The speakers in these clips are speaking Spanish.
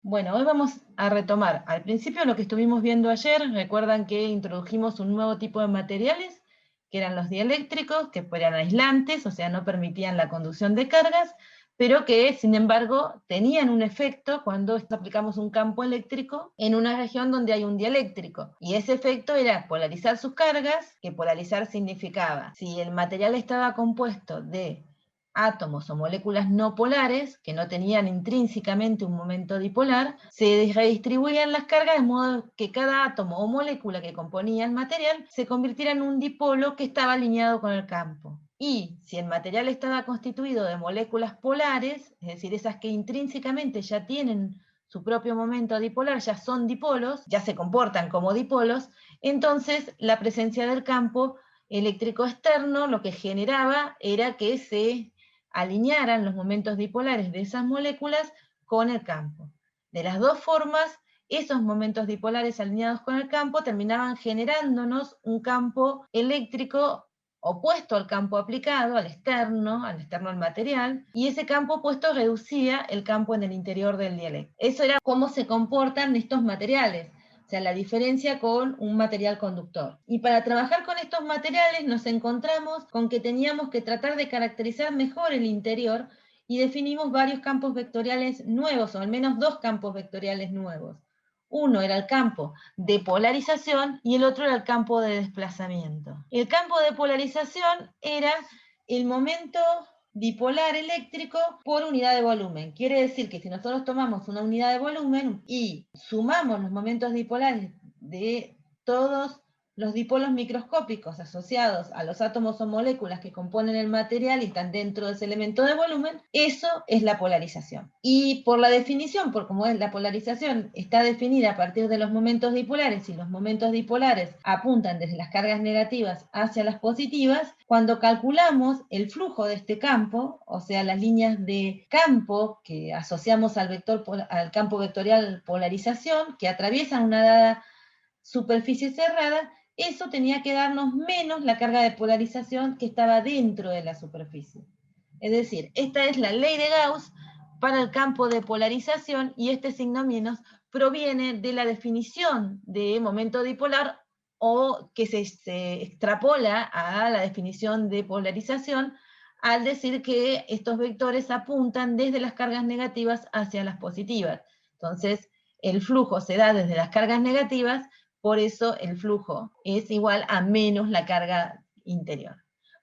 Bueno, hoy vamos a retomar al principio lo que estuvimos viendo ayer. Recuerdan que introdujimos un nuevo tipo de materiales, que eran los dieléctricos, que eran aislantes, o sea, no permitían la conducción de cargas, pero que, sin embargo, tenían un efecto cuando aplicamos un campo eléctrico en una región donde hay un dieléctrico. Y ese efecto era polarizar sus cargas, que polarizar significaba, si el material estaba compuesto de átomos o moléculas no polares, que no tenían intrínsecamente un momento dipolar, se redistribuían las cargas de modo que cada átomo o molécula que componía el material se convirtiera en un dipolo que estaba alineado con el campo. Y si el material estaba constituido de moléculas polares, es decir, esas que intrínsecamente ya tienen su propio momento dipolar, ya son dipolos, ya se comportan como dipolos, entonces la presencia del campo eléctrico externo lo que generaba era que se alinearan los momentos dipolares de esas moléculas con el campo. De las dos formas, esos momentos dipolares alineados con el campo terminaban generándonos un campo eléctrico opuesto al campo aplicado, al externo al material, y ese campo opuesto reducía el campo en el interior del dieléctrico. Eso era cómo se comportan estos materiales. O sea, la diferencia con un material conductor. Y para trabajar con estos materiales nos encontramos con que teníamos que tratar de caracterizar mejor el interior y definimos varios campos vectoriales nuevos, o al menos dos campos vectoriales nuevos. Uno era el campo de polarización y el otro era el campo de desplazamiento. El campo de polarización era el momento dipolar eléctrico por unidad de volumen. Quiere decir que si nosotros tomamos una unidad de volumen y sumamos los momentos dipolares de todos los dipolos microscópicos asociados a los átomos o moléculas que componen el material y están dentro de ese elemento de volumen, eso es la polarización. Y por la definición, por cómo es la polarización, está definida a partir de los momentos dipolares, y los momentos dipolares apuntan desde las cargas negativas hacia las positivas, cuando calculamos el flujo de este campo, o sea, las líneas de campo que asociamos al campo vectorial polarización, que atraviesan una dada superficie cerrada, eso tenía que darnos menos la carga de polarización que estaba dentro de la superficie. Es decir, esta es la ley de Gauss para el campo de polarización, y este signo menos proviene de la definición de momento dipolar, o que se extrapola a la definición de polarización al decir que estos vectores apuntan desde las cargas negativas hacia las positivas. Entonces, el flujo se da desde las cargas negativas, por eso el flujo es igual a menos la carga interior.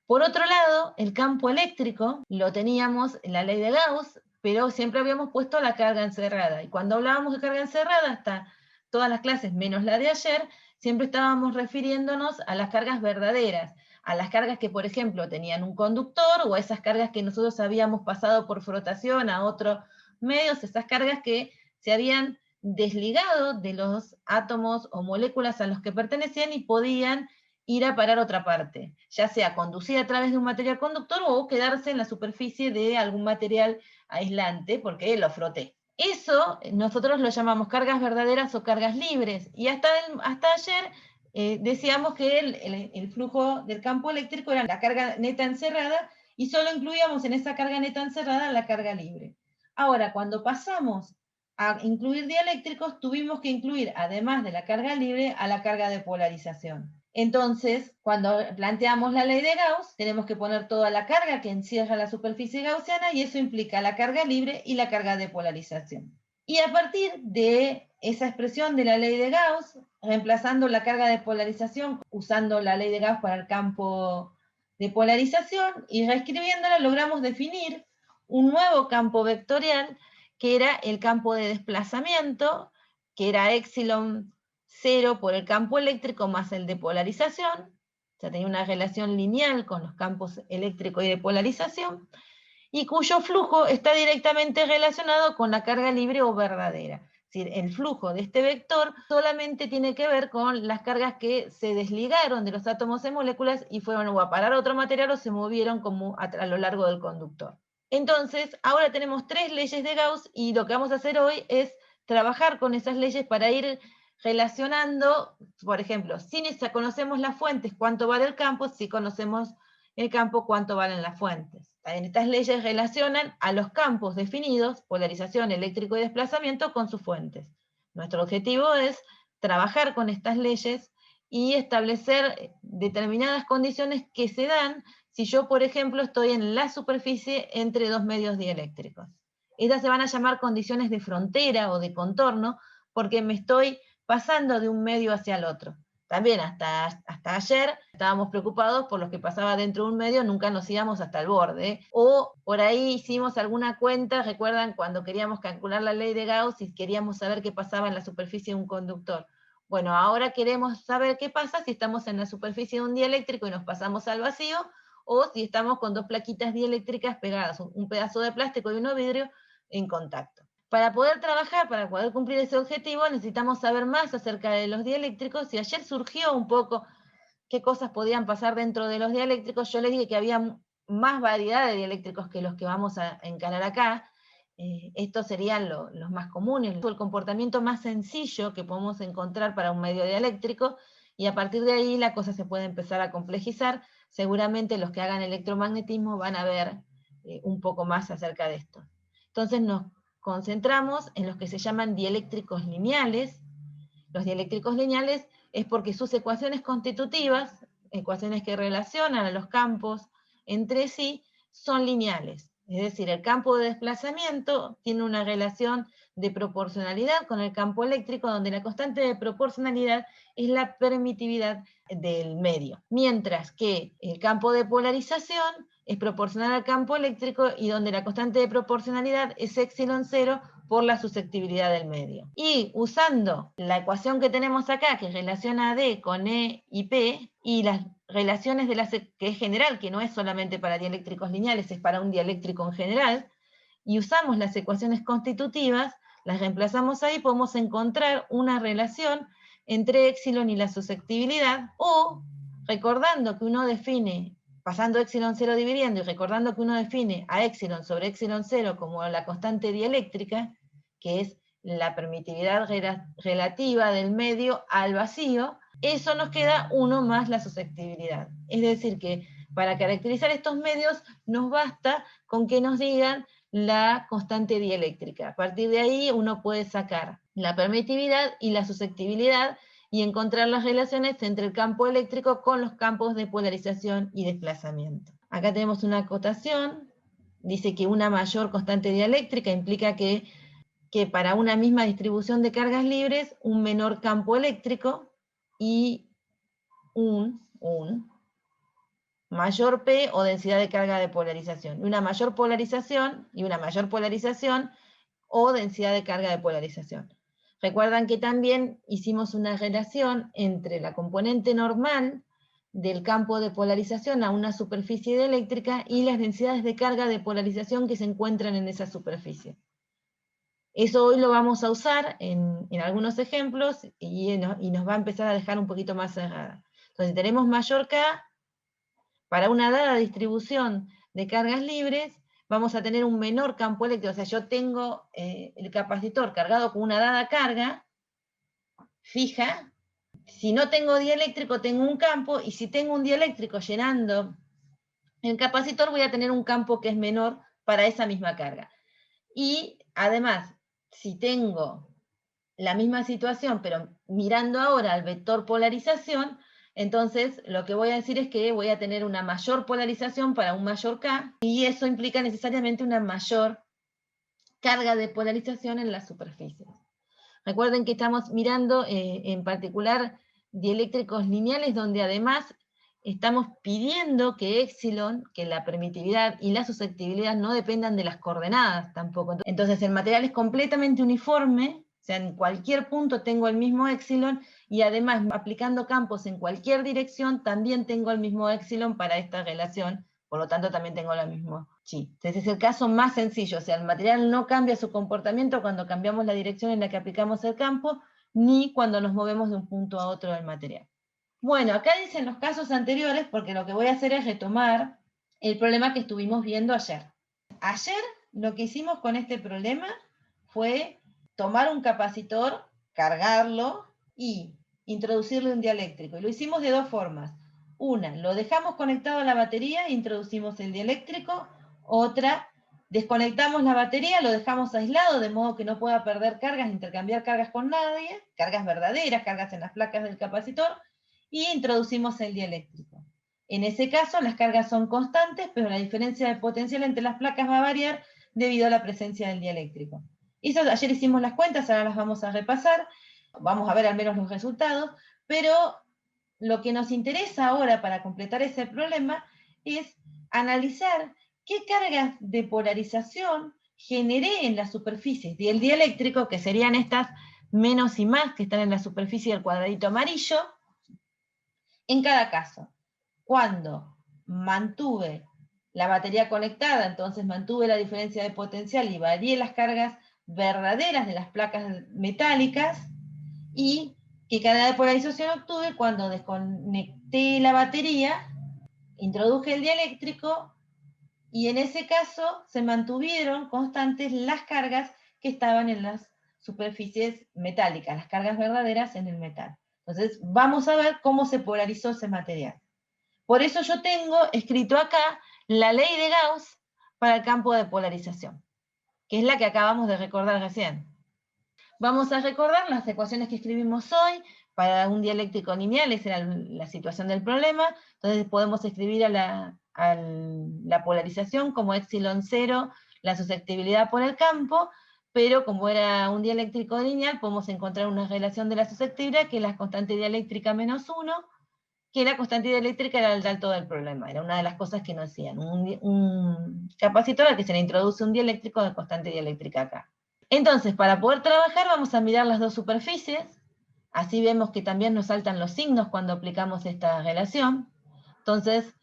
Por otro lado, el campo eléctrico lo teníamos en la ley de Gauss, pero siempre habíamos puesto la carga encerrada. Y cuando hablábamos de carga encerrada, hasta todas las clases menos la de ayer, siempre estábamos refiriéndonos a las cargas verdaderas, a las cargas que, por ejemplo, tenían un conductor, o a esas cargas que nosotros habíamos pasado por frotación a otros medios, esas cargas que se habían desligado de los átomos o moléculas a los que pertenecían y podían ir a parar a otra parte, ya sea conducir a través de un material conductor o quedarse en la superficie de algún material aislante porque lo froté. Eso nosotros lo llamamos cargas verdaderas o cargas libres, y hasta ayer decíamos que el flujo del campo eléctrico era la carga neta encerrada, y solo incluíamos en esa carga neta encerrada la carga libre. Ahora, cuando pasamos a incluir dieléctricos, tuvimos que incluir, además de la carga libre, a la carga de polarización. Entonces, cuando planteamos la ley de Gauss, tenemos que poner toda la carga que encierra la superficie gaussiana, y eso implica la carga libre y la carga de polarización. Y a partir de esa expresión de la ley de Gauss, reemplazando la carga de polarización usando la ley de Gauss para el campo de polarización y reescribiéndola, logramos definir un nuevo campo vectorial, que era el campo de desplazamiento, que era epsilon 0 por el campo eléctrico más el de polarización. O sea, tenía una relación lineal con los campos eléctrico y de polarización, y cuyo flujo está directamente relacionado con la carga libre o verdadera. Es decir, el flujo de este vector solamente tiene que ver con las cargas que se desligaron de los átomos y moléculas y fueron o a parar a otro material o se movieron como a lo largo del conductor. Entonces, ahora tenemos tres leyes de Gauss, y lo que vamos a hacer hoy es trabajar con esas leyes para ir relacionando, por ejemplo, si conocemos las fuentes, cuánto vale el campo; si conocemos el campo cuánto valen las fuentes. En estas leyes relacionan a los campos definidos, polarización, eléctrico y desplazamiento, con sus fuentes. Nuestro objetivo es trabajar con estas leyes y establecer determinadas condiciones que se dan si yo, por ejemplo, estoy en la superficie entre dos medios dieléctricos. Estas se van a llamar condiciones de frontera o de contorno, porque me estoy pasando de un medio hacia el otro. También hasta ayer estábamos preocupados por lo que pasaba dentro de un medio, nunca nos íbamos hasta el borde. O por ahí hicimos alguna cuenta, recuerdan cuando queríamos calcular la ley de Gauss y queríamos saber qué pasaba en la superficie de un conductor. Bueno, ahora queremos saber qué pasa si estamos en la superficie de un dieléctrico y nos pasamos al vacío, o si estamos con dos plaquitas dieléctricas pegadas, un pedazo de plástico y uno de vidrio en contacto. Para poder trabajar, para poder cumplir ese objetivo, necesitamos saber más acerca de los dieléctricos, y ayer surgió un poco qué cosas podían pasar dentro de los dieléctricos. Yo les dije que había más variedad de dieléctricos que los que vamos a encarar acá. Estos serían los más comunes, el comportamiento más sencillo que podemos encontrar para un medio dieléctrico, y a partir de ahí la cosa se puede empezar a complejizar. Seguramente los que hagan electromagnetismo van a ver un poco más acerca de esto. Entonces nos concentramos en los que se llaman dieléctricos lineales. Los dieléctricos lineales es porque sus ecuaciones constitutivas, ecuaciones que relacionan a los campos entre sí, son lineales. Es decir, el campo de desplazamiento tiene una relación de proporcionalidad con el campo eléctrico, donde la constante de proporcionalidad es la permitividad del medio. Mientras que el campo de polarización es proporcional al campo eléctrico, y donde la constante de proporcionalidad es epsilon 0 por la susceptibilidad del medio. Y usando la ecuación que tenemos acá, que relaciona D con E y P, y las relaciones que es general, que no es solamente para dieléctricos lineales, es para un dieléctrico en general, y usamos las ecuaciones constitutivas, las reemplazamos ahí, podemos encontrar una relación entre epsilon y la susceptibilidad, o recordando que uno define, pasando epsilon 0 dividiendo, y recordando que uno define a epsilon sobre epsilon 0 como la constante dieléctrica, que es la permitividad relativa del medio al vacío, eso nos queda 1 más la susceptibilidad. Es decir, que para caracterizar estos medios nos basta con que nos digan la constante dieléctrica. A partir de ahí uno puede sacar la permitividad y la susceptibilidad y encontrar las relaciones entre el campo eléctrico con los campos de polarización y desplazamiento. Acá tenemos una acotación, dice que una mayor constante dieléctrica implica que para una misma distribución de cargas libres, un menor campo eléctrico y un mayor P o densidad de carga de polarización. Una mayor polarización o densidad de carga de polarización. Recuerdan que también hicimos una relación entre la componente normal del campo de polarización a una superficie dieléctrica y las densidades de carga de polarización que se encuentran en esa superficie. Eso hoy lo vamos a usar en algunos ejemplos y nos va a empezar a dejar un poquito más cerrada. Entonces tenemos mayor K, para una dada distribución de cargas libres, vamos a tener un menor campo eléctrico. O sea, yo tengo el capacitor cargado con una dada carga fija. Si no tengo dieléctrico, tengo un campo, y si tengo un dieléctrico llenando el capacitor, voy a tener un campo que es menor para esa misma carga. Y además, si tengo la misma situación, pero mirando ahora al vector polarización, entonces lo que voy a decir es que voy a tener una mayor polarización para un mayor K, y eso implica necesariamente una mayor carga de polarización en las superficies. Recuerden que estamos mirando en particular dieléctricos lineales, donde además estamos pidiendo que epsilon, que la permitividad y la susceptibilidad no dependan de las coordenadas tampoco. Entonces el material es completamente uniforme, o sea, en cualquier punto tengo el mismo epsilon, y además aplicando campos en cualquier dirección también tengo el mismo epsilon para esta relación, por lo tanto también tengo lo mismo chi. Entonces es el caso más sencillo, o sea, el material no cambia su comportamiento cuando cambiamos la dirección en la que aplicamos el campo, ni cuando nos movemos de un punto a otro del material. Bueno, acá dicen los casos anteriores, porque lo que voy a hacer es retomar el problema que estuvimos viendo ayer. Ayer lo que hicimos con este problema fue tomar un capacitor, cargarlo y introducirle un dieléctrico. Y lo hicimos de dos formas. Una, lo dejamos conectado a la batería e introducimos el dieléctrico. Otra, desconectamos la batería, lo dejamos aislado de modo que no pueda perder cargas, intercambiar cargas con nadie, cargas verdaderas, cargas en las placas del capacitor, y introducimos el dieléctrico. En ese caso, las cargas son constantes, pero la diferencia de potencial entre las placas va a variar debido a la presencia del dieléctrico. Ayer hicimos las cuentas, ahora las vamos a repasar, vamos a ver al menos los resultados, pero lo que nos interesa ahora para completar ese problema es analizar qué cargas de polarización generé en las superficies del dieléctrico, que serían estas menos y más que están en la superficie del cuadradito amarillo, en cada caso. Cuando mantuve la batería conectada, entonces mantuve la diferencia de potencial y varié las cargas verdaderas de las placas metálicas, y qué carga de polarización obtuve cuando desconecté la batería, introduje el dieléctrico, y en ese caso se mantuvieron constantes las cargas que estaban en las superficies metálicas, las cargas verdaderas en el metal. Entonces vamos a ver cómo se polarizó ese material. Por eso yo tengo escrito acá la ley de Gauss para el campo de polarización, que es la que acabamos de recordar recién. Vamos a recordar las ecuaciones que escribimos hoy. Para un dieléctrico lineal, esa era la situación del problema. Entonces podemos escribir a la polarización como epsilon 0, la susceptibilidad por el campo, pero como era un dieléctrico lineal, podemos encontrar una relación de la susceptibilidad, que es la constante dieléctrica menos 1, que la constante dieléctrica era el dato del problema, era una de las cosas que no hacían. Un capacitor al que se le introduce un dieléctrico de constante dieléctrica acá. Entonces, para poder trabajar vamos a mirar las dos superficies, así vemos que también nos saltan los signos cuando aplicamos esta relación. Entonces,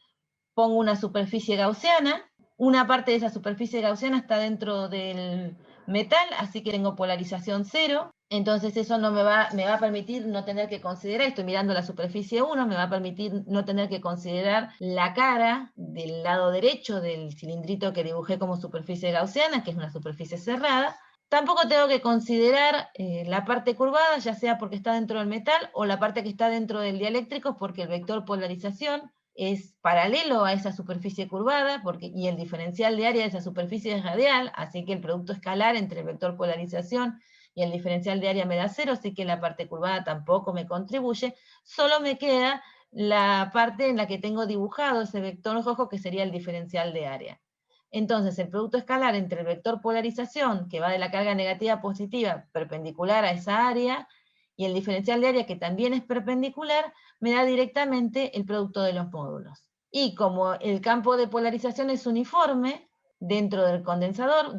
pongo una superficie gaussiana, una parte de esa superficie gaussiana está dentro del metal, así que tengo polarización 0, entonces eso me va a permitir no tener que considerar, estoy mirando la superficie 1, me va a permitir no tener que considerar la cara del lado derecho del cilindrito que dibujé como superficie gaussiana, que es una superficie cerrada. Tampoco tengo que considerar la parte curvada, ya sea porque está dentro del metal o la parte que está dentro del dieléctrico, porque el vector polarización es paralelo a esa superficie curvada, y el diferencial de área de esa superficie es radial, así que el producto escalar entre el vector polarización y el diferencial de área me da 0, así que la parte curvada tampoco me contribuye, solo me queda la parte en la que tengo dibujado ese vector rojo, que sería el diferencial de área. Entonces, el producto escalar entre el vector polarización, que va de la carga negativa a positiva, perpendicular a esa área, y el diferencial de área, que también es perpendicular, me da directamente el producto de los módulos. Y como el campo de polarización es uniforme dentro del condensador,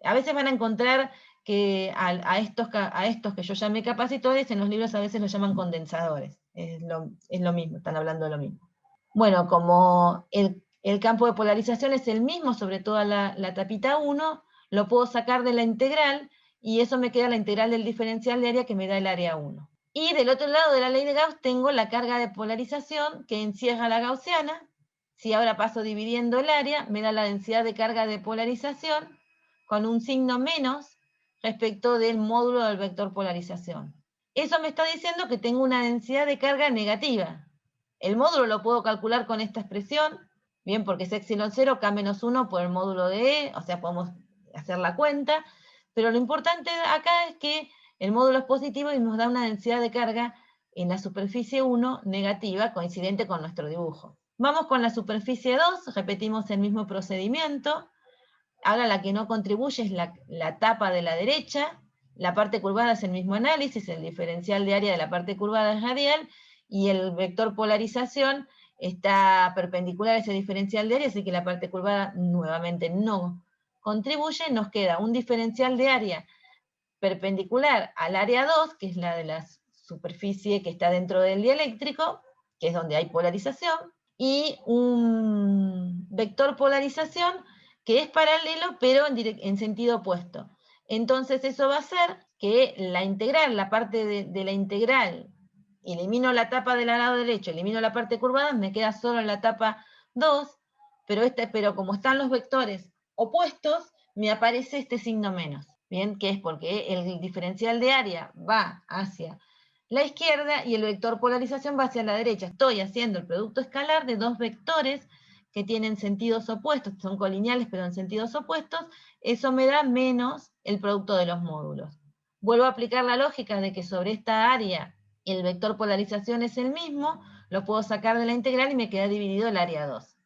a veces van a encontrar que a estos que yo llamé capacitores, en los libros a veces los llaman condensadores. Es lo mismo, están hablando de lo mismo. Bueno, como el campo de polarización es el mismo sobre toda la tapita 1, lo puedo sacar de la integral, y eso me queda la integral del diferencial de área que me da el área 1. Y del otro lado de la ley de Gauss tengo la carga de polarización que encierra la gaussiana. Si ahora paso dividiendo el área, me da la densidad de carga de polarización con un signo menos respecto del módulo del vector polarización. Eso me está diciendo que tengo una densidad de carga negativa. El módulo lo puedo calcular con esta expresión, bien, porque es epsilon 0, K-1 por el módulo de E, o sea, podemos hacer la cuenta, pero lo importante acá es que el módulo es positivo y nos da una densidad de carga en la superficie 1 negativa, coincidente con nuestro dibujo. Vamos con la superficie 2, repetimos el mismo procedimiento. Ahora la que no contribuye es la tapa de la derecha, la parte curvada es el mismo análisis, el diferencial de área de la parte curvada es radial, y el vector polarización está perpendicular a ese diferencial de área, así que la parte curvada nuevamente no contribuye. Nos queda un diferencial de área perpendicular al área 2, que es la de la superficie que está dentro del dieléctrico, que es donde hay polarización, y un vector polarización que es paralelo, pero en sentido opuesto. Entonces eso va a hacer que la integral, la parte de la integral, elimino la tapa del lado derecho, elimino la parte curvada, me queda solo la tapa 2, pero como están los vectores opuestos, me aparece este signo menos, ¿bien? Que es porque el diferencial de área va hacia la izquierda y el vector polarización va hacia la derecha. Estoy haciendo el producto escalar de dos vectores que tienen sentidos opuestos, son colineales pero en sentidos opuestos, eso me da menos el producto de los módulos. Vuelvo a aplicar la lógica de que sobre esta área el vector polarización es el mismo, lo puedo sacar de la integral y me queda dividido el área 2.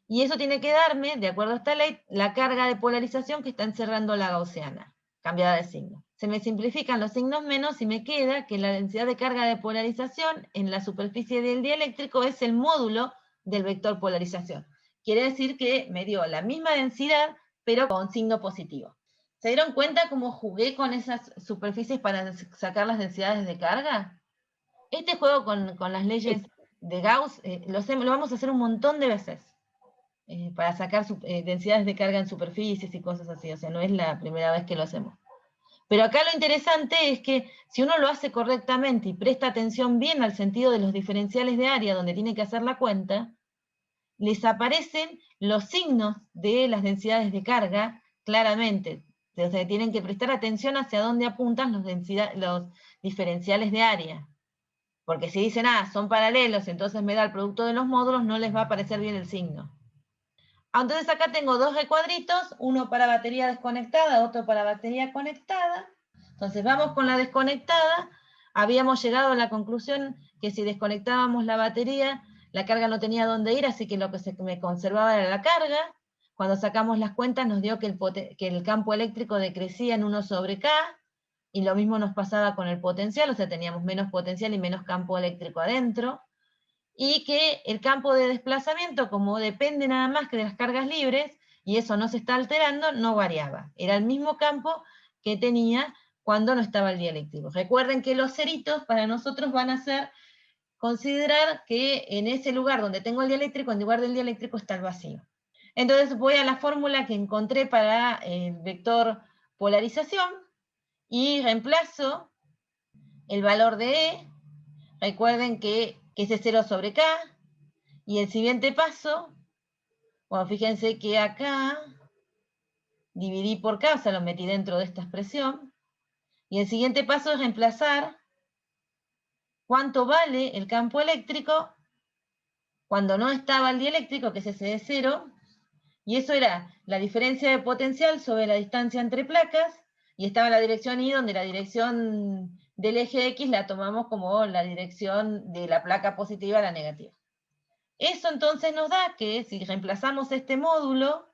Y eso tiene que darme, de acuerdo a esta ley, la carga de polarización que está encerrando la gaussiana, cambiada de signo. Se me simplifican los signos menos y me queda que la densidad de carga de polarización en la superficie del dieléctrico es el módulo del vector polarización. Quiere decir que me dio la misma densidad, pero con signo positivo. ¿Se dieron cuenta cómo jugué con esas superficies para sacar las densidades de carga? Este juego con las leyes de Gauss lo vamos a hacer un montón de veces para sacar densidades de carga en superficies y cosas así. O sea, no es la primera vez que lo hacemos. Pero acá lo interesante es que si uno lo hace correctamente y presta atención bien al sentido de los diferenciales de área donde tiene que hacer la cuenta, les aparecen los signos de las densidades de carga claramente. O sea, tienen que prestar atención hacia dónde apuntan los diferenciales de área. Porque si dicen, son paralelos, entonces me da el producto de los módulos, no les va a aparecer bien el signo. Entonces acá tengo dos recuadritos, uno para batería desconectada, otro para batería conectada. Entonces vamos con la desconectada. Habíamos llegado a la conclusión que si desconectábamos la batería, la carga no tenía dónde ir, así que lo que se me conservaba era la carga. Cuando sacamos las cuentas nos dio que el campo eléctrico decrecía en 1 sobre K, y lo mismo nos pasaba con el potencial, o sea, teníamos menos potencial y menos campo eléctrico adentro. Y que el campo de desplazamiento, como depende nada más que de las cargas libres, y eso no se está alterando, no variaba. Era el mismo campo que tenía cuando no estaba el dieléctrico. Recuerden que los ceritos para nosotros van a ser considerar que en ese lugar donde tengo el dieléctrico, en lugar del dieléctrico está el vacío. Entonces voy a la fórmula que encontré para el vector polarización y reemplazo el valor de E. Recuerden que es 0 sobre K, y el siguiente paso, bueno, fíjense que acá dividí por K, o sea, lo metí dentro de esta expresión, y el siguiente paso es reemplazar cuánto vale el campo eléctrico cuando no estaba el dieléctrico, que es ese de 0, y eso era la diferencia de potencial sobre la distancia entre placas, y estaba la dirección Y, donde la dirección del eje X la tomamos como la dirección de la placa positiva a la negativa. Eso entonces nos da que si reemplazamos este módulo,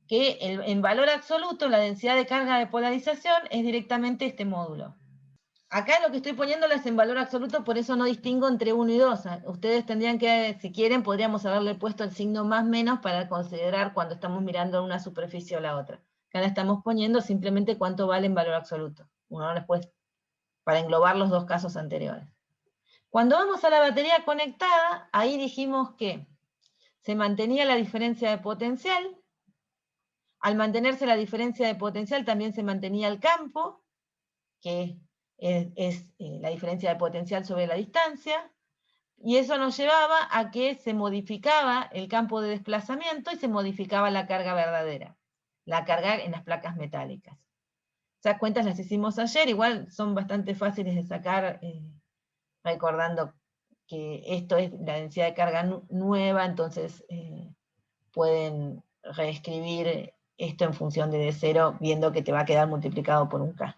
que en valor absoluto la densidad de carga de polarización es directamente este módulo. Acá lo que estoy poniéndolo es en valor absoluto, por eso no distingo entre 1 y 2. Ustedes tendrían que, si quieren, podríamos haberle puesto el signo más menos para considerar cuando estamos mirando una superficie o la otra. Acá la estamos poniendo simplemente cuánto vale en valor absoluto. Uno después, para englobar los dos casos anteriores. Cuando vamos a la batería conectada, ahí dijimos que se mantenía la diferencia de potencial. Al mantenerse la diferencia de potencial también se mantenía el campo, que es la diferencia de potencial sobre la distancia, y eso nos llevaba a que se modificaba el campo de desplazamiento y se modificaba la carga verdadera, la carga en las placas metálicas. Esas cuentas las hicimos ayer, igual son bastante fáciles de sacar, recordando que esto es la densidad de carga nueva, entonces pueden reescribir esto en función de D0, viendo que te va a quedar multiplicado por un K.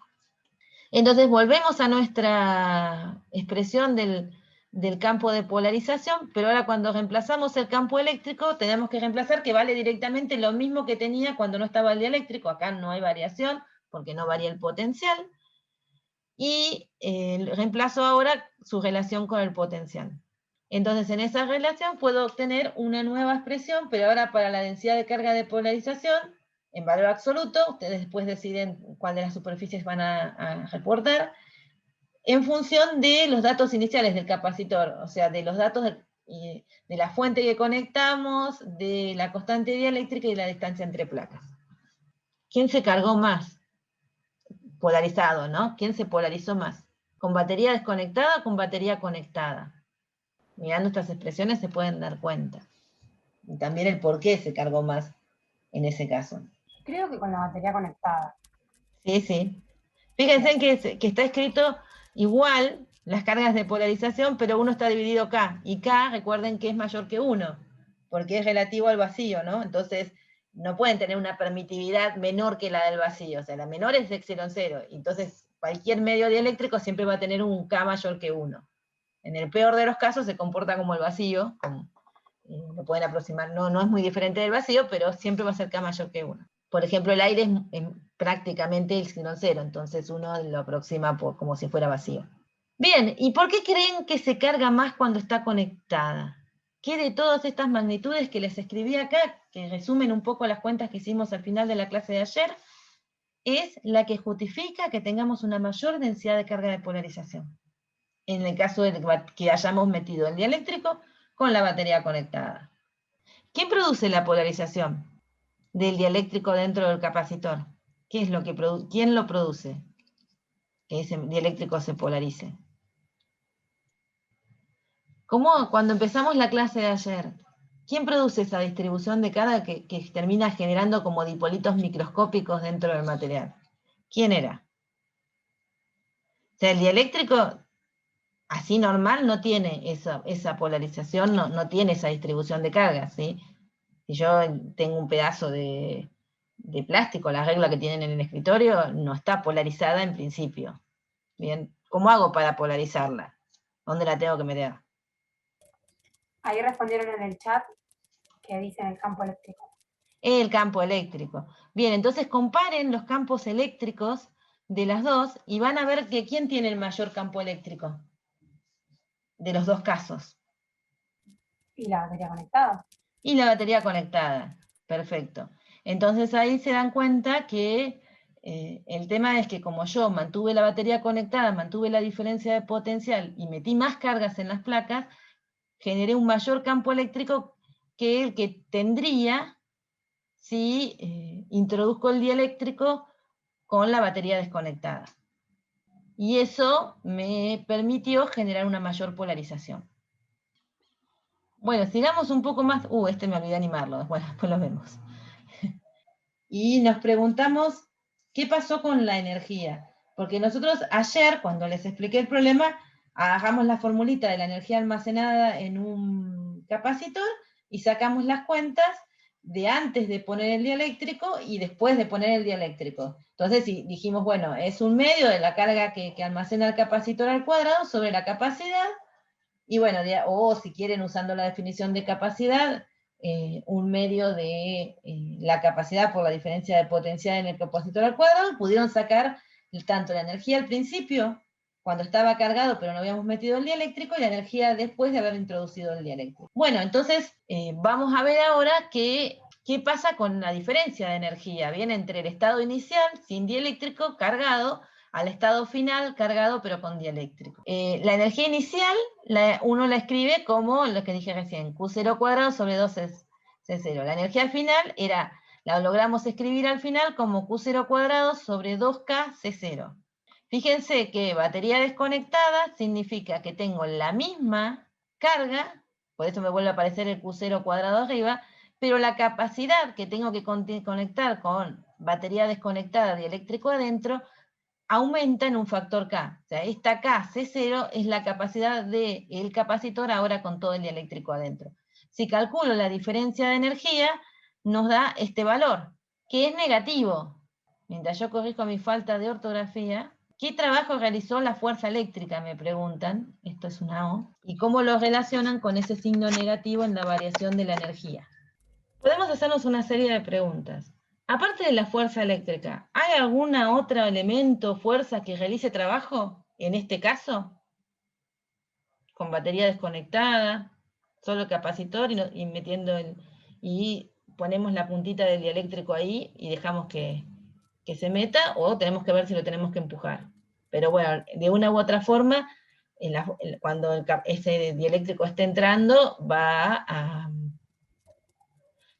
Entonces volvemos a nuestra expresión del campo de polarización, pero ahora cuando reemplazamos el campo eléctrico, tenemos que reemplazar que vale directamente lo mismo que tenía cuando no estaba el dieléctrico. Acá no hay variación, porque no varía el potencial, y reemplazo ahora su relación con el potencial. Entonces en esa relación puedo obtener una nueva expresión, pero ahora para la densidad de carga de polarización, en valor absoluto, ustedes después deciden cuál de las superficies van a reportar, en función de los datos iniciales del capacitor, o sea, de los datos de la fuente que conectamos, de la constante dieléctrica y la distancia entre placas. ¿Quién se cargó más? Polarizado, ¿no? ¿Quién se polarizó más? ¿Con batería desconectada o con batería conectada? Mirando estas expresiones se pueden dar cuenta. Y también el por qué se cargó más en ese caso. Creo que con la batería conectada. Sí, sí. Fíjense que está escrito igual, las cargas de polarización, pero 1 está dividido K, y K, recuerden que es mayor que 1, porque es relativo al vacío, ¿no? Entonces, no pueden tener una permitividad menor que la del vacío, o sea, la menor es epsilon 0, entonces cualquier medio dieléctrico siempre va a tener un K mayor que 1. En el peor de los casos se comporta como el vacío, lo pueden aproximar, no es muy diferente del vacío, pero siempre va a ser K mayor que 1. Por ejemplo, el aire es prácticamente epsilon 0, entonces uno lo aproxima como si fuera vacío. Bien, ¿y por qué creen que se carga más cuando está conectada? ¿Qué de todas estas magnitudes que les escribí acá, que resumen un poco las cuentas que hicimos al final de la clase de ayer, es la que justifica que tengamos una mayor densidad de carga de polarización? En el caso de que hayamos metido el dieléctrico con la batería conectada. ¿Quién produce la polarización del dieléctrico dentro del capacitor? ¿Quién lo produce? Que ese dieléctrico se polarice. Como cuando empezamos la clase de ayer, ¿quién produce esa distribución de carga que termina generando como dipolitos microscópicos dentro del material? ¿Quién era? O sea, el dieléctrico así normal no tiene esa polarización, no tiene esa distribución de cargas, ¿sí? Si yo tengo un pedazo de plástico, la regla que tienen en el escritorio no está polarizada en principio. Bien, ¿cómo hago para polarizarla? ¿Dónde la tengo que meter? Ahí respondieron en el chat que dicen el campo eléctrico. El campo eléctrico. Bien, entonces comparen los campos eléctricos de las dos y van a ver que quién tiene el mayor campo eléctrico de los dos casos. Y la batería conectada. Y la batería conectada. Perfecto. Entonces ahí se dan cuenta que el tema es que como yo mantuve la batería conectada, mantuve la diferencia de potencial y metí más cargas en las placas, generé un mayor campo eléctrico que el que tendría si introduzco el dieléctrico con la batería desconectada. Y eso me permitió generar una mayor polarización. Bueno, sigamos un poco más. Este me olvidé animarlo, bueno, después lo vemos. Y nos preguntamos, ¿qué pasó con la energía? Porque nosotros ayer, cuando les expliqué el problema, agarramos la formulita de la energía almacenada en un capacitor y sacamos las cuentas de antes de poner el dieléctrico y después de poner el dieléctrico. Entonces dijimos, bueno, es un medio de la carga que almacena el capacitor al cuadrado sobre la capacidad, y bueno, o si quieren usando la definición de capacidad, un medio de la capacidad por la diferencia de potencial en el capacitor al cuadrado, pudieron sacar tanto la energía al principio, cuando estaba cargado pero no habíamos metido el dieléctrico, y la energía después de haber introducido el dieléctrico. Bueno, entonces vamos a ver ahora qué pasa con la diferencia de energía, bien, entre el estado inicial, sin dieléctrico, cargado, al estado final, cargado pero con dieléctrico. La energía inicial, uno la escribe como lo que dije recién, Q0 cuadrado sobre 2C0. La energía final la logramos escribir al final como Q0 cuadrado sobre 2KC0. Fíjense que batería desconectada significa que tengo la misma carga, por eso me vuelve a aparecer el Q0 cuadrado arriba, pero la capacidad que tengo que conectar con batería desconectada dieléctrico adentro aumenta en un factor K. O sea, esta K, C0, es la capacidad del capacitor ahora con todo el dieléctrico adentro. Si calculo la diferencia de energía, nos da este valor, que es negativo. Mientras yo corrijo mi falta de ortografía, ¿qué trabajo realizó la fuerza eléctrica? Me preguntan. Esto es una O. ¿Y cómo lo relacionan con ese signo negativo en la variación de la energía? Podemos hacernos una serie de preguntas. Aparte de la fuerza eléctrica, ¿hay alguna otro elemento, fuerza que realice trabajo en este caso? Con batería desconectada, solo capacitor y metiendo y ponemos la puntita del dieléctrico ahí y dejamos que se meta, o tenemos que ver si lo tenemos que empujar. Pero bueno, de una u otra forma, cuando ese dieléctrico esté entrando,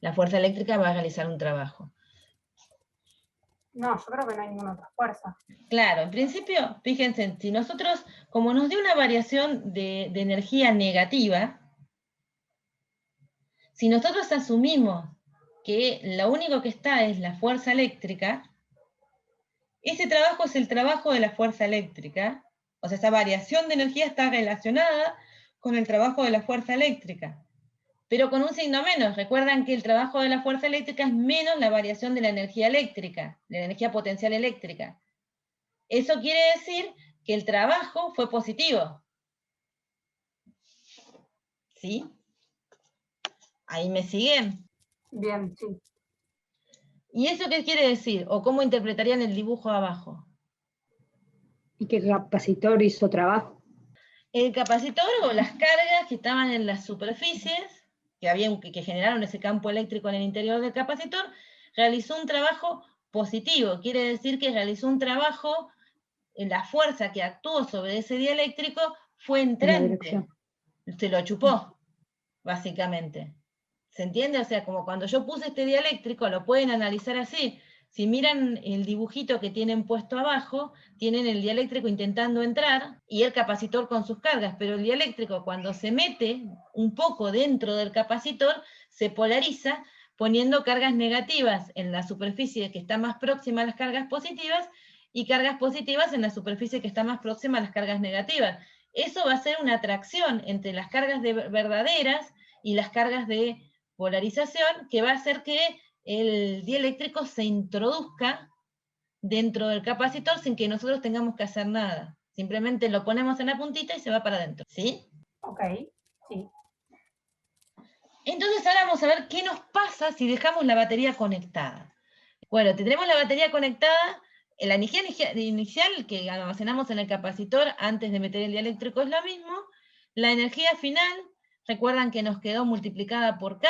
la fuerza eléctrica va a realizar un trabajo. No, yo creo que no hay ninguna otra fuerza. Claro, en principio, fíjense, si nosotros, como nos dio una variación de energía negativa, si nosotros asumimos que lo único que está es la fuerza eléctrica, ese trabajo es el trabajo de la fuerza eléctrica, O sea, esa variación de energía está relacionada con el trabajo de la fuerza eléctrica, pero con un signo menos. Recuerdan que el trabajo de la fuerza eléctrica es menos la variación de la energía eléctrica, de la energía potencial eléctrica. Eso quiere decir que el trabajo fue positivo. ¿Sí? ¿Ahí me siguen? Bien, sí. ¿Y eso qué quiere decir? ¿O cómo interpretarían el dibujo abajo? ¿Y qué capacitor hizo trabajo? El capacitor o las cargas que estaban en las superficies, que generaron ese campo eléctrico en el interior del capacitor, realizó un trabajo positivo. Quiere decir que realizó un trabajo, en la fuerza que actuó sobre ese dieléctrico fue En la entrante. dirección. Se lo chupó, básicamente. ¿Se entiende? O sea, como cuando yo puse este dieléctrico, lo pueden analizar así. Si miran el dibujito que tienen puesto abajo, tienen el dieléctrico intentando entrar y el capacitor con sus cargas, pero el dieléctrico cuando se mete un poco dentro del capacitor, se polariza poniendo cargas negativas en la superficie que está más próxima a las cargas positivas y cargas positivas en la superficie que está más próxima a las cargas negativas. Eso va a ser una atracción entre las cargas verdaderas y las cargas de polarización que va a hacer que el dieléctrico se introduzca dentro del capacitor sin que nosotros tengamos que hacer nada. Simplemente lo ponemos en la puntita y se va para adentro. ¿Sí? Ok, sí. Entonces ahora vamos a ver qué nos pasa si dejamos la batería conectada. Bueno, tendremos la batería conectada. La energía inicial que almacenamos en el capacitor antes de meter el dieléctrico es lo mismo. La energía final, recuerdan que nos quedó multiplicada por K.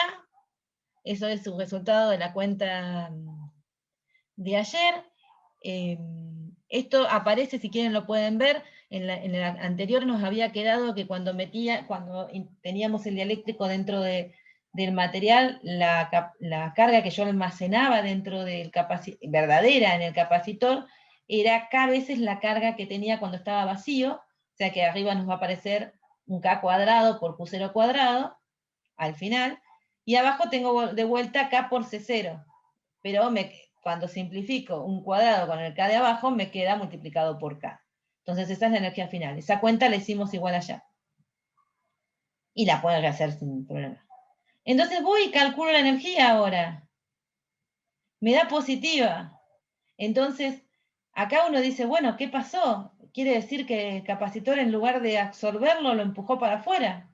Eso es un resultado de la cuenta de ayer. Esto aparece, si quieren lo pueden ver, en el anterior nos había quedado que cuando teníamos el dieléctrico dentro del material, la carga que yo almacenaba dentro del verdadera en el capacitor, era K veces la carga que tenía cuando estaba vacío, o sea que arriba nos va a aparecer un K cuadrado por Q0 cuadrado, al final, y abajo tengo de vuelta K por C0, pero cuando simplifico un cuadrado con el K de abajo, me queda multiplicado por K. Entonces esa es la energía final. Esa cuenta la hicimos igual allá. Y la pueden rehacer sin problema. Entonces voy y calculo la energía ahora. Me da positiva. Entonces, acá uno dice, bueno, ¿qué pasó? Quiere decir que el capacitor en lugar de absorberlo, lo empujó para afuera.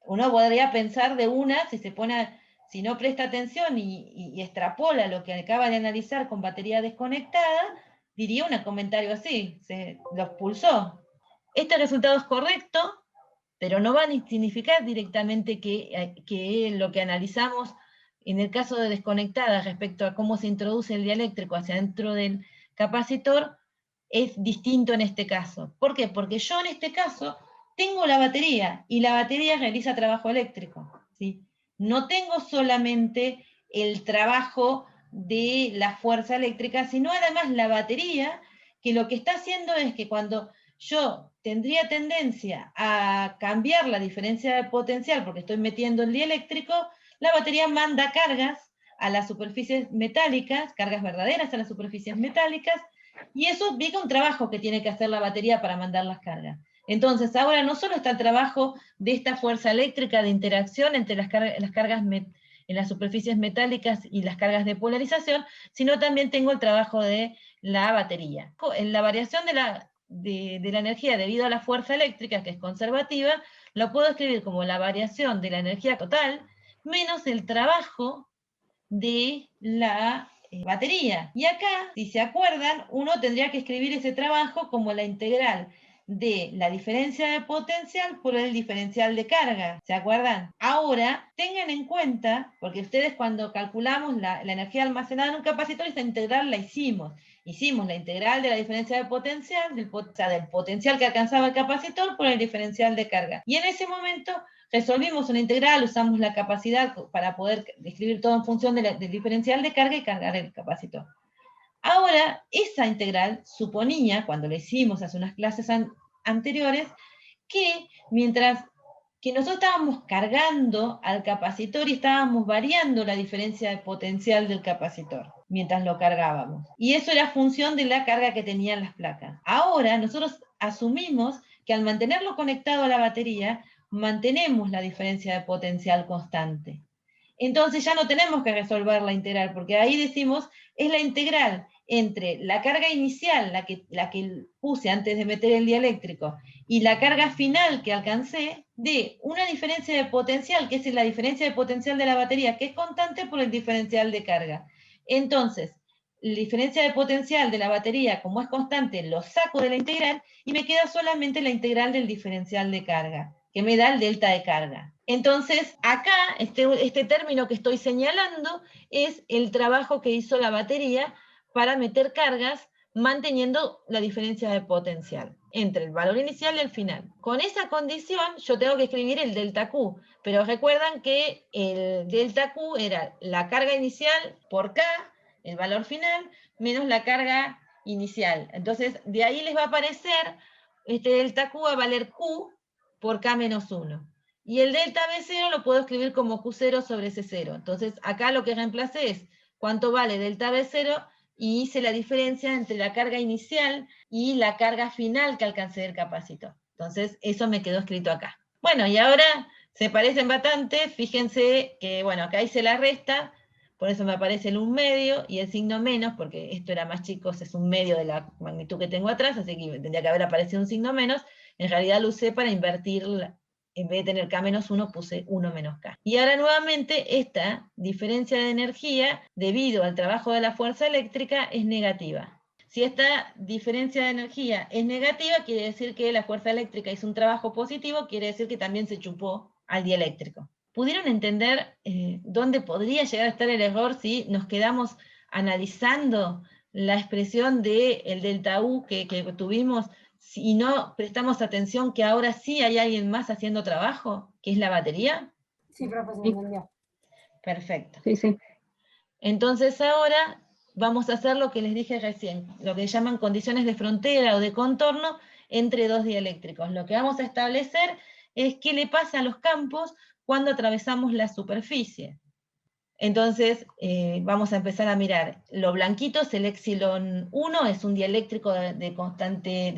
Uno podría pensar de una, si no presta atención y extrapola lo que acaba de analizar con batería desconectada, diría un comentario así, se lo expulsó. Este resultado es correcto, pero no va a significar directamente que lo que analizamos en el caso de desconectada respecto a cómo se introduce el dieléctrico hacia dentro del capacitor es distinto en este caso. ¿Por qué? Porque yo en este caso tengo la batería y la batería realiza trabajo eléctrico, ¿sí? No tengo solamente el trabajo de la fuerza eléctrica, sino además la batería, que lo que está haciendo es que cuando yo tendría tendencia a cambiar la diferencia de potencial porque estoy metiendo el dieléctrico, la batería manda cargas a las superficies metálicas, cargas verdaderas a las superficies metálicas, y eso implica un trabajo que tiene que hacer la batería para mandar las cargas. Entonces, ahora no solo está el trabajo de esta fuerza eléctrica de interacción entre las cargas en las superficies metálicas y las cargas de polarización, sino también tengo el trabajo de la batería. En la variación de la energía debido a la fuerza eléctrica, que es conservativa, lo puedo escribir como la variación de la energía total menos el trabajo de la batería. Y acá, si se acuerdan, uno tendría que escribir ese trabajo como la integral de la diferencia de potencial por el diferencial de carga. ¿Se acuerdan? Ahora, tengan en cuenta, porque ustedes cuando calculamos la energía almacenada en un capacitor, esta integral la hicimos. Hicimos la integral de la diferencia de potencial, del potencial que alcanzaba el capacitor por el diferencial de carga. Y en ese momento resolvimos una integral, usamos la capacidad para poder escribir todo en función del diferencial de carga y cargar el capacitor. Ahora, esa integral suponía, cuando la hicimos hace unas clases anteriores, que mientras que nosotros estábamos cargando al capacitor y estábamos variando la diferencia de potencial del capacitor. mientras lo cargábamos. Y eso era función de la carga que tenían las placas. Ahora nosotros asumimos que al mantenerlo conectado a la batería, mantenemos la diferencia de potencial constante. Entonces ya no tenemos que resolver la integral, porque ahí decimos, es la integral entre la carga inicial, la que puse antes de meter el dieléctrico, y la carga final que alcancé, de una diferencia de potencial, que es la diferencia de potencial de la batería, que es constante por el diferencial de carga. Entonces, la diferencia de potencial de la batería, como es constante, lo saco de la integral, y me queda solamente la integral del diferencial de carga, que me da el delta de carga. Entonces, acá, este término que estoy señalando, es el trabajo que hizo la batería para meter cargas manteniendo la diferencia de potencial entre el valor inicial y el final. Con esa condición yo tengo que escribir el delta Q, pero recuerdan que el delta Q era la carga inicial por K, el valor final, menos la carga inicial. Entonces de ahí les va a aparecer, este delta Q va a valer Q por K menos 1. Y el delta B0 lo puedo escribir como Q0 sobre C0. Entonces acá lo que reemplacé es cuánto vale delta B0, y hice la diferencia entre la carga inicial y la carga final que alcancé del capacitor. Entonces, eso me quedó escrito acá. Bueno, y ahora se parecen bastante. Fíjense que, bueno, acá hice la resta, por eso me aparece el 1/2 y el signo menos, porque esto era más chicos, es 1/2 de la magnitud que tengo atrás, así que tendría que haber aparecido un signo menos. En realidad lo usé para invertir, en vez de tener K menos 1, puse 1 menos K. Y ahora nuevamente esta diferencia de energía, debido al trabajo de la fuerza eléctrica, es negativa. Si esta diferencia de energía es negativa, quiere decir que la fuerza eléctrica hizo un trabajo positivo, quiere decir que también se chupó al dieléctrico. ¿Pudieron entender dónde podría llegar a estar el error si nos quedamos analizando la expresión del delta U que tuvimos, si no prestamos atención que ahora sí hay alguien más haciendo trabajo, que es la batería? Sí, profe, se Sí. entendió. Perfecto. Sí, sí. Entonces ahora vamos a hacer lo que les dije recién, lo que llaman condiciones de frontera o de contorno entre dos dieléctricos. Lo que vamos a establecer es qué le pasa a los campos cuando atravesamos la superficie. Entonces, vamos a empezar a mirar. Lo blanquito es el epsilon 1, es un dieléctrico de constante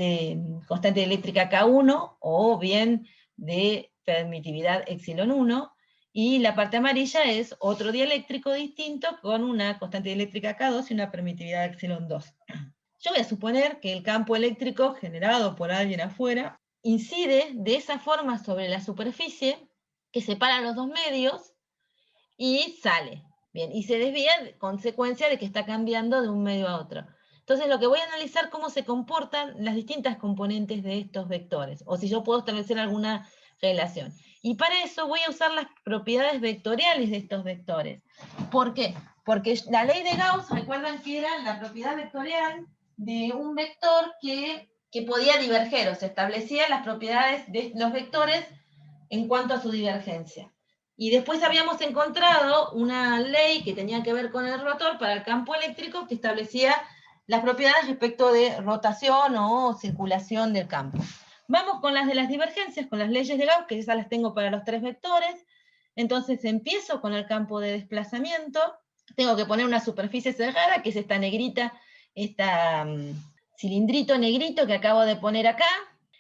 eléctrica K1, o bien de permitividad epsilon 1, y la parte amarilla es otro dieléctrico distinto con una constante eléctrica K2 y una permitividad epsilon 2. Yo voy a suponer que el campo eléctrico generado por alguien afuera incide de esa forma sobre la superficie que separa los dos medios, y sale. Bien, y se desvía consecuencia de que está cambiando de un medio a otro. Entonces lo que voy a analizar cómo se comportan las distintas componentes de estos vectores, o si yo puedo establecer alguna relación. Y para eso voy a usar las propiedades vectoriales de estos vectores. ¿Por qué? Porque la ley de Gauss, recuerdan que era la propiedad vectorial de un vector que podía diverger, o se establecían las propiedades de los vectores en cuanto a su divergencia. Y después habíamos encontrado una ley que tenía que ver con el rotor para el campo eléctrico que establecía las propiedades respecto de rotación o circulación del campo. Vamos con las de las divergencias, con las leyes de Gauss, que esas las tengo para los tres vectores. Entonces empiezo con el campo de desplazamiento. Tengo que poner una superficie cerrada, que es esta negrita, esta cilindrito negrito que acabo de poner acá.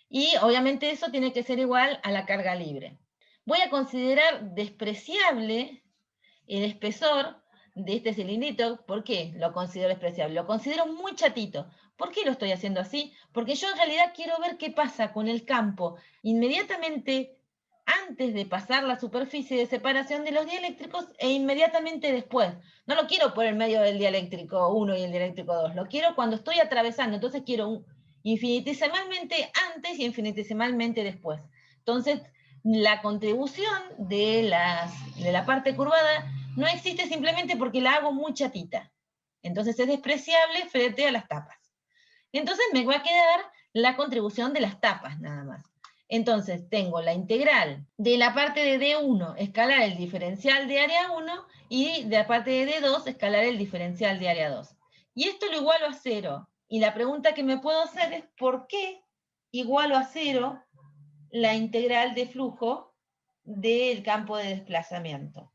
Y obviamente eso tiene que ser igual a la carga libre. Voy a considerar despreciable el espesor de este cilindrito. ¿Por qué lo considero despreciable? Lo considero muy chatito. ¿Por qué lo estoy haciendo así? Porque yo en realidad quiero ver qué pasa con el campo inmediatamente antes de pasar la superficie de separación de los dieléctricos e inmediatamente después. No lo quiero por el medio del dieléctrico 1 y el dieléctrico 2, lo quiero cuando estoy atravesando. Entonces quiero infinitesimalmente antes y infinitesimalmente después. Entonces, la contribución de la parte curvada no existe simplemente porque la hago muy chatita. Entonces es despreciable frente a las tapas. Entonces me va a quedar la contribución de las tapas nada más. Entonces tengo la integral de la parte de D1 escalar el diferencial de área 1 y de la parte de D2 escalar el diferencial de área 2. Y esto lo igualo a 0. Y la pregunta que me puedo hacer es ¿por qué igualo a 0 la integral de flujo del campo de desplazamiento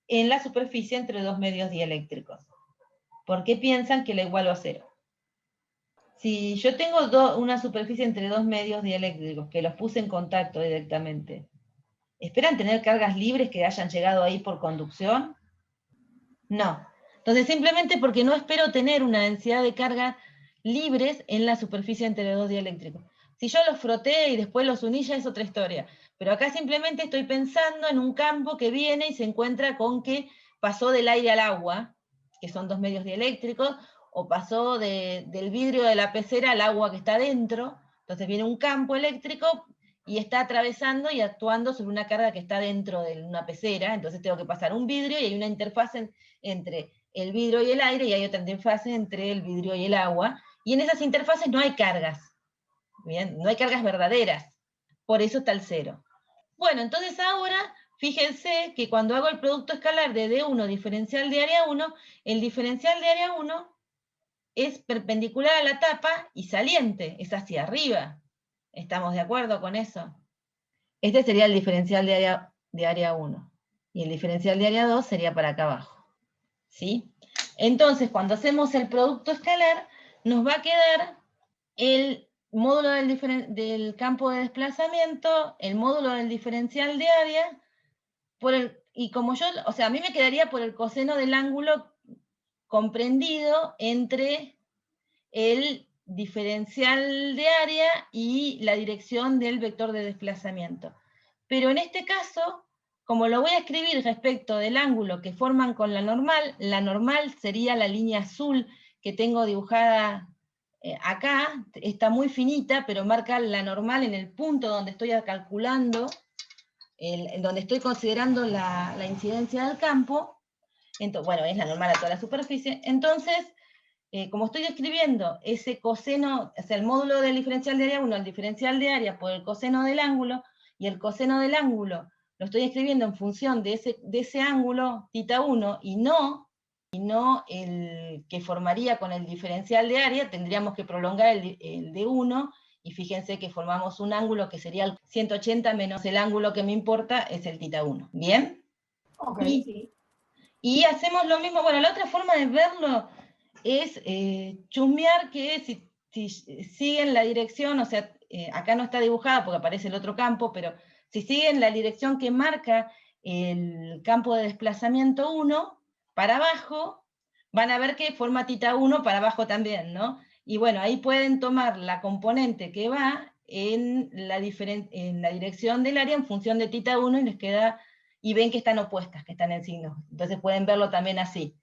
en la superficie entre dos medios dieléctricos? ¿Por qué piensan que la igualo a 0? Si yo tengo una superficie entre dos medios dieléctricos, que los puse en contacto directamente, ¿esperan tener cargas libres que hayan llegado ahí por conducción? No. Entonces, simplemente porque no espero tener una densidad de cargas libres en la superficie entre dos dieléctricos. Si yo los froté y después los uní, ya es otra historia. Pero acá simplemente estoy pensando en un campo que viene y se encuentra con que pasó del aire al agua, que son dos medios dieléctricos, o pasó del vidrio de la pecera al agua que está dentro. Entonces viene un campo eléctrico y está atravesando y actuando sobre una carga que está dentro de una pecera. Entonces tengo que pasar un vidrio y hay una interfaz entre el vidrio y el aire, y hay otra interfaz entre el vidrio y el agua, y en esas interfaces no hay cargas, ¿bien? No hay cargas verdaderas, por eso está el 0. Bueno, entonces ahora, fíjense que cuando hago el producto escalar de D1 diferencial de área 1, el diferencial de área 1 es perpendicular a la tapa y saliente, es hacia arriba. ¿Estamos de acuerdo con eso? Este sería el diferencial de área 1, y el diferencial de área 2 sería para acá abajo. ¿Sí? Entonces, cuando hacemos el producto escalar, nos va a quedar el módulo del campo de desplazamiento, el módulo del diferencial de área, y como yo, o sea, a mí me quedaría por el coseno del ángulo comprendido entre el diferencial de área y la dirección del vector de desplazamiento. Pero en este caso, como lo voy a escribir respecto del ángulo que forman con la normal sería la línea azul que tengo dibujada acá, está muy finita, pero marca la normal en el punto donde estoy calculando, donde estoy considerando la incidencia del campo. Entonces, bueno, es la normal a toda la superficie. Entonces, como estoy describiendo ese coseno, o sea, el módulo del diferencial de área 1, el diferencial de área por el coseno del ángulo, y el coseno del ángulo lo estoy escribiendo en función de ese ángulo, θ1, y no el que formaría con el diferencial de área, tendríamos que prolongar el D1, y fíjense que formamos un ángulo que sería el 180 menos el ángulo que me importa, es el θ1. ¿Bien? Ok, sí. Y hacemos lo mismo, bueno, la otra forma de verlo es chusmear que si siguen la dirección, o sea, acá no está dibujada porque aparece el otro campo, pero si siguen la dirección que marca el campo de desplazamiento 1, para abajo, van a ver que forma θ1 para abajo también, ¿no? Y bueno, ahí pueden tomar la componente que va en la dirección del área en función de θ1 y les queda, y ven que están opuestas, que están en signos. Entonces pueden verlo también así,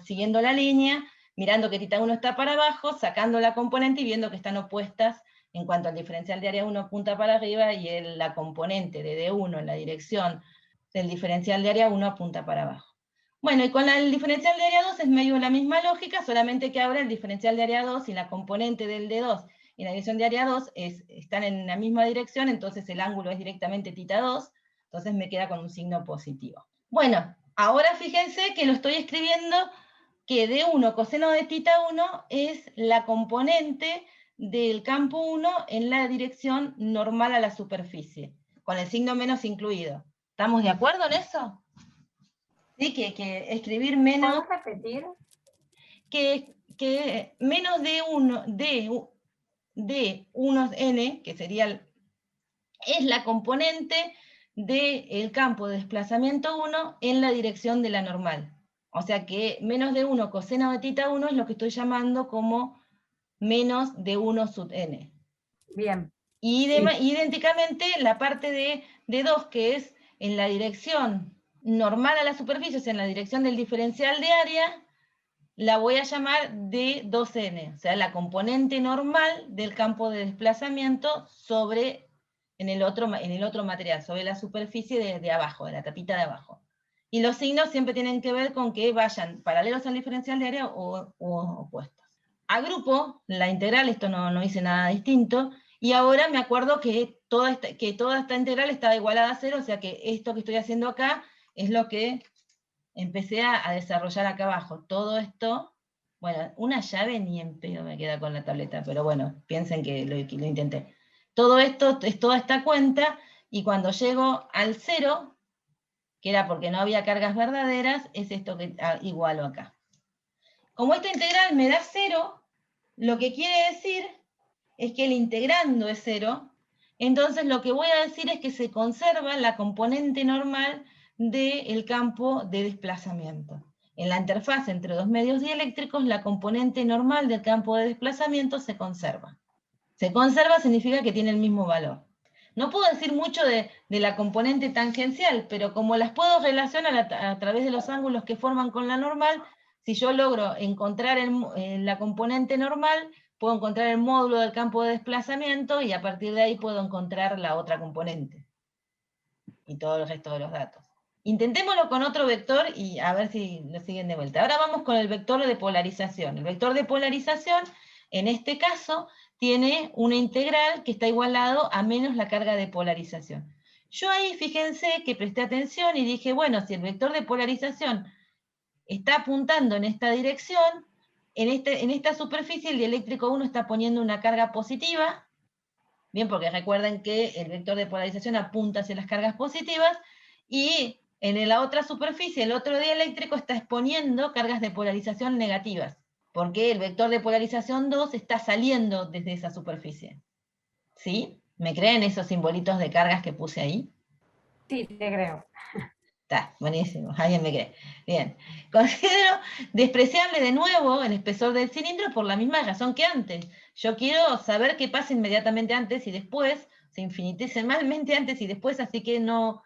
siguiendo la línea, mirando que θ1 está para abajo, sacando la componente y viendo que están opuestas en cuanto al diferencial de área 1 apunta para arriba y la componente de D1 en la dirección del diferencial de área 1 apunta para abajo. Bueno, y con el diferencial de área 2 es medio la misma lógica, solamente que ahora el diferencial de área 2 y la componente del D2 y la dirección de área 2 están en la misma dirección, entonces el ángulo es directamente θ2, entonces me queda con un signo positivo. Bueno, ahora fíjense que lo estoy escribiendo que D1 coseno de θ1 es la componente del campo 1 en la dirección normal a la superficie, con el signo menos incluido. ¿Estamos de acuerdo en eso? Sí, que escribir menos... ¿Podemos repetir? Que menos D1n, que sería, es la componente del campo de desplazamiento 1 en la dirección de la normal. O sea que menos D1 coseno de θ1 es lo que estoy llamando como menos D1 sub n. Bien. Y idénticamente la parte de D2, que es en la dirección normal a la superficie, o sea, en la dirección del diferencial de área, la voy a llamar D2n, o sea, la componente normal del campo de desplazamiento en el otro material, sobre la superficie de abajo, de la tapita de abajo. Y los signos siempre tienen que ver con que vayan paralelos al diferencial de área o opuestos. Agrupo la integral, esto no hice nada distinto, y ahora me acuerdo que toda esta integral está igualada a 0, o sea que esto que estoy haciendo acá es lo que empecé a desarrollar acá abajo. Todo esto, bueno, una llave ni en pedo me queda con la tableta, pero bueno, piensen que lo intenté. Todo esto es toda esta cuenta, y cuando llego al 0, que era porque no había cargas verdaderas, es esto que igualo acá. Como esta integral me da 0, lo que quiere decir es que el integrando es 0, entonces lo que voy a decir es que se conserva la componente normal del campo de desplazamiento. En la interfaz entre dos medios dieléctricos, la componente normal del campo de desplazamiento se conserva. Se conserva significa que tiene el mismo valor. No puedo decir mucho de la componente tangencial, pero como las puedo relacionar a través de los ángulos que forman con la normal, si yo logro encontrar la componente normal, puedo encontrar el módulo del campo de desplazamiento y a partir de ahí puedo encontrar la otra componente. Y todo el resto de los datos. Intentémoslo con otro vector y a ver si lo siguen de vuelta. Ahora vamos con el vector de polarización. El vector de polarización, en este caso, tiene una integral que está igualado a menos la carga de polarización. Yo ahí, fíjense que presté atención y dije, bueno, si el vector de polarización está apuntando en esta dirección, en esta superficie el dieléctrico 1 está poniendo una carga positiva, bien, porque recuerden que el vector de polarización apunta hacia las cargas positivas, y en la otra superficie, el otro dieléctrico está exponiendo cargas de polarización negativas, porque el vector de polarización 2 está saliendo desde esa superficie. ¿Sí? ¿Me creen esos simbolitos de cargas que puse ahí? Sí, te creo. Está, buenísimo, alguien me cree. Bien. Considero despreciable de nuevo el espesor del cilindro por la misma razón que antes. Yo quiero saber qué pasa inmediatamente antes y después, se infinitesimalmente antes y después, así que no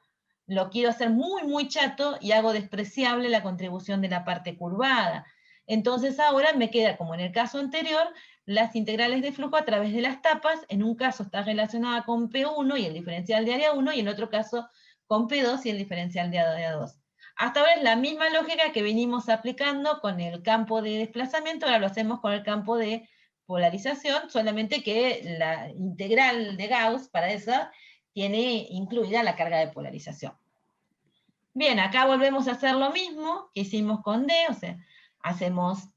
lo quiero hacer muy, muy chato y hago despreciable la contribución de la parte curvada. Entonces ahora me queda, como en el caso anterior, las integrales de flujo a través de las tapas. En un caso está relacionada con P1 y el diferencial de área 1, y en otro caso con P2 y el diferencial de área 2. Hasta ahora es la misma lógica que venimos aplicando con el campo de desplazamiento, ahora lo hacemos con el campo de polarización, solamente que la integral de Gauss para eso tiene incluida la carga de polarización. Bien, acá volvemos a hacer lo mismo que hicimos con D, o sea, hacemos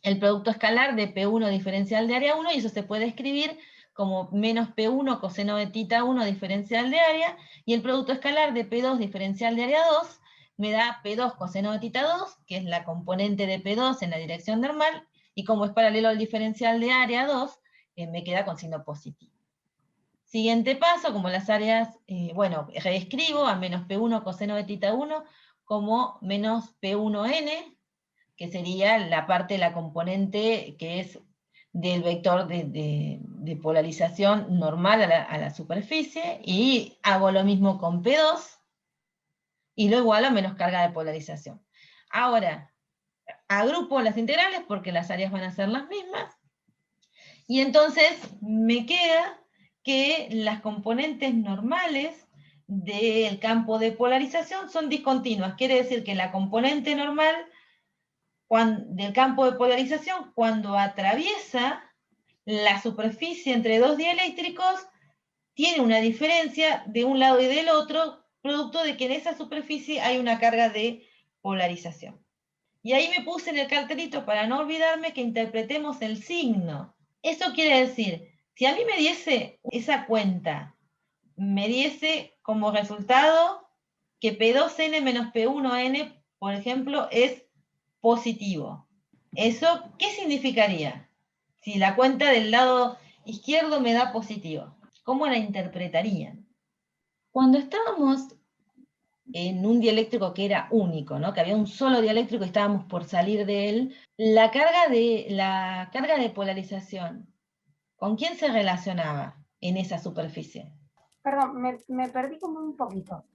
el producto escalar de P1 diferencial de área 1, y eso se puede escribir como menos P1 coseno de tita 1 diferencial de área, y el producto escalar de P2 diferencial de área 2 me da P2 coseno de tita 2, que es la componente de P2 en la dirección normal, y como es paralelo al diferencial de área 2, me queda con signo positivo. Siguiente paso, como las áreas, bueno, reescribo a menos P1 coseno de tita 1 como menos P1n, que sería la parte de la componente que es del vector de polarización normal a la superficie, y hago lo mismo con P2, y lo igualo a menos carga de polarización. Ahora, agrupo las integrales porque las áreas van a ser las mismas, y entonces me queda que las componentes normales del campo de polarización son discontinuas. Quiere decir que la componente normal del campo de polarización, cuando atraviesa la superficie entre dos dieléctricos, tiene una diferencia de un lado y del otro, producto de que en esa superficie hay una carga de polarización. Y ahí me puse en el cartelito, para no olvidarme, que interpretemos el signo. Eso quiere decir, si a mí me diese esa cuenta, me diese como resultado que P2n menos P1n, por ejemplo, es positivo. ¿Eso qué significaría? Si la cuenta del lado izquierdo me da positivo, ¿cómo la interpretarían? Cuando estábamos en un dieléctrico que era único, ¿no? Que había un solo dieléctrico y estábamos por salir de él, la carga de polarización, ¿con quién se relacionaba en esa superficie? Perdón, me perdí como un poquito.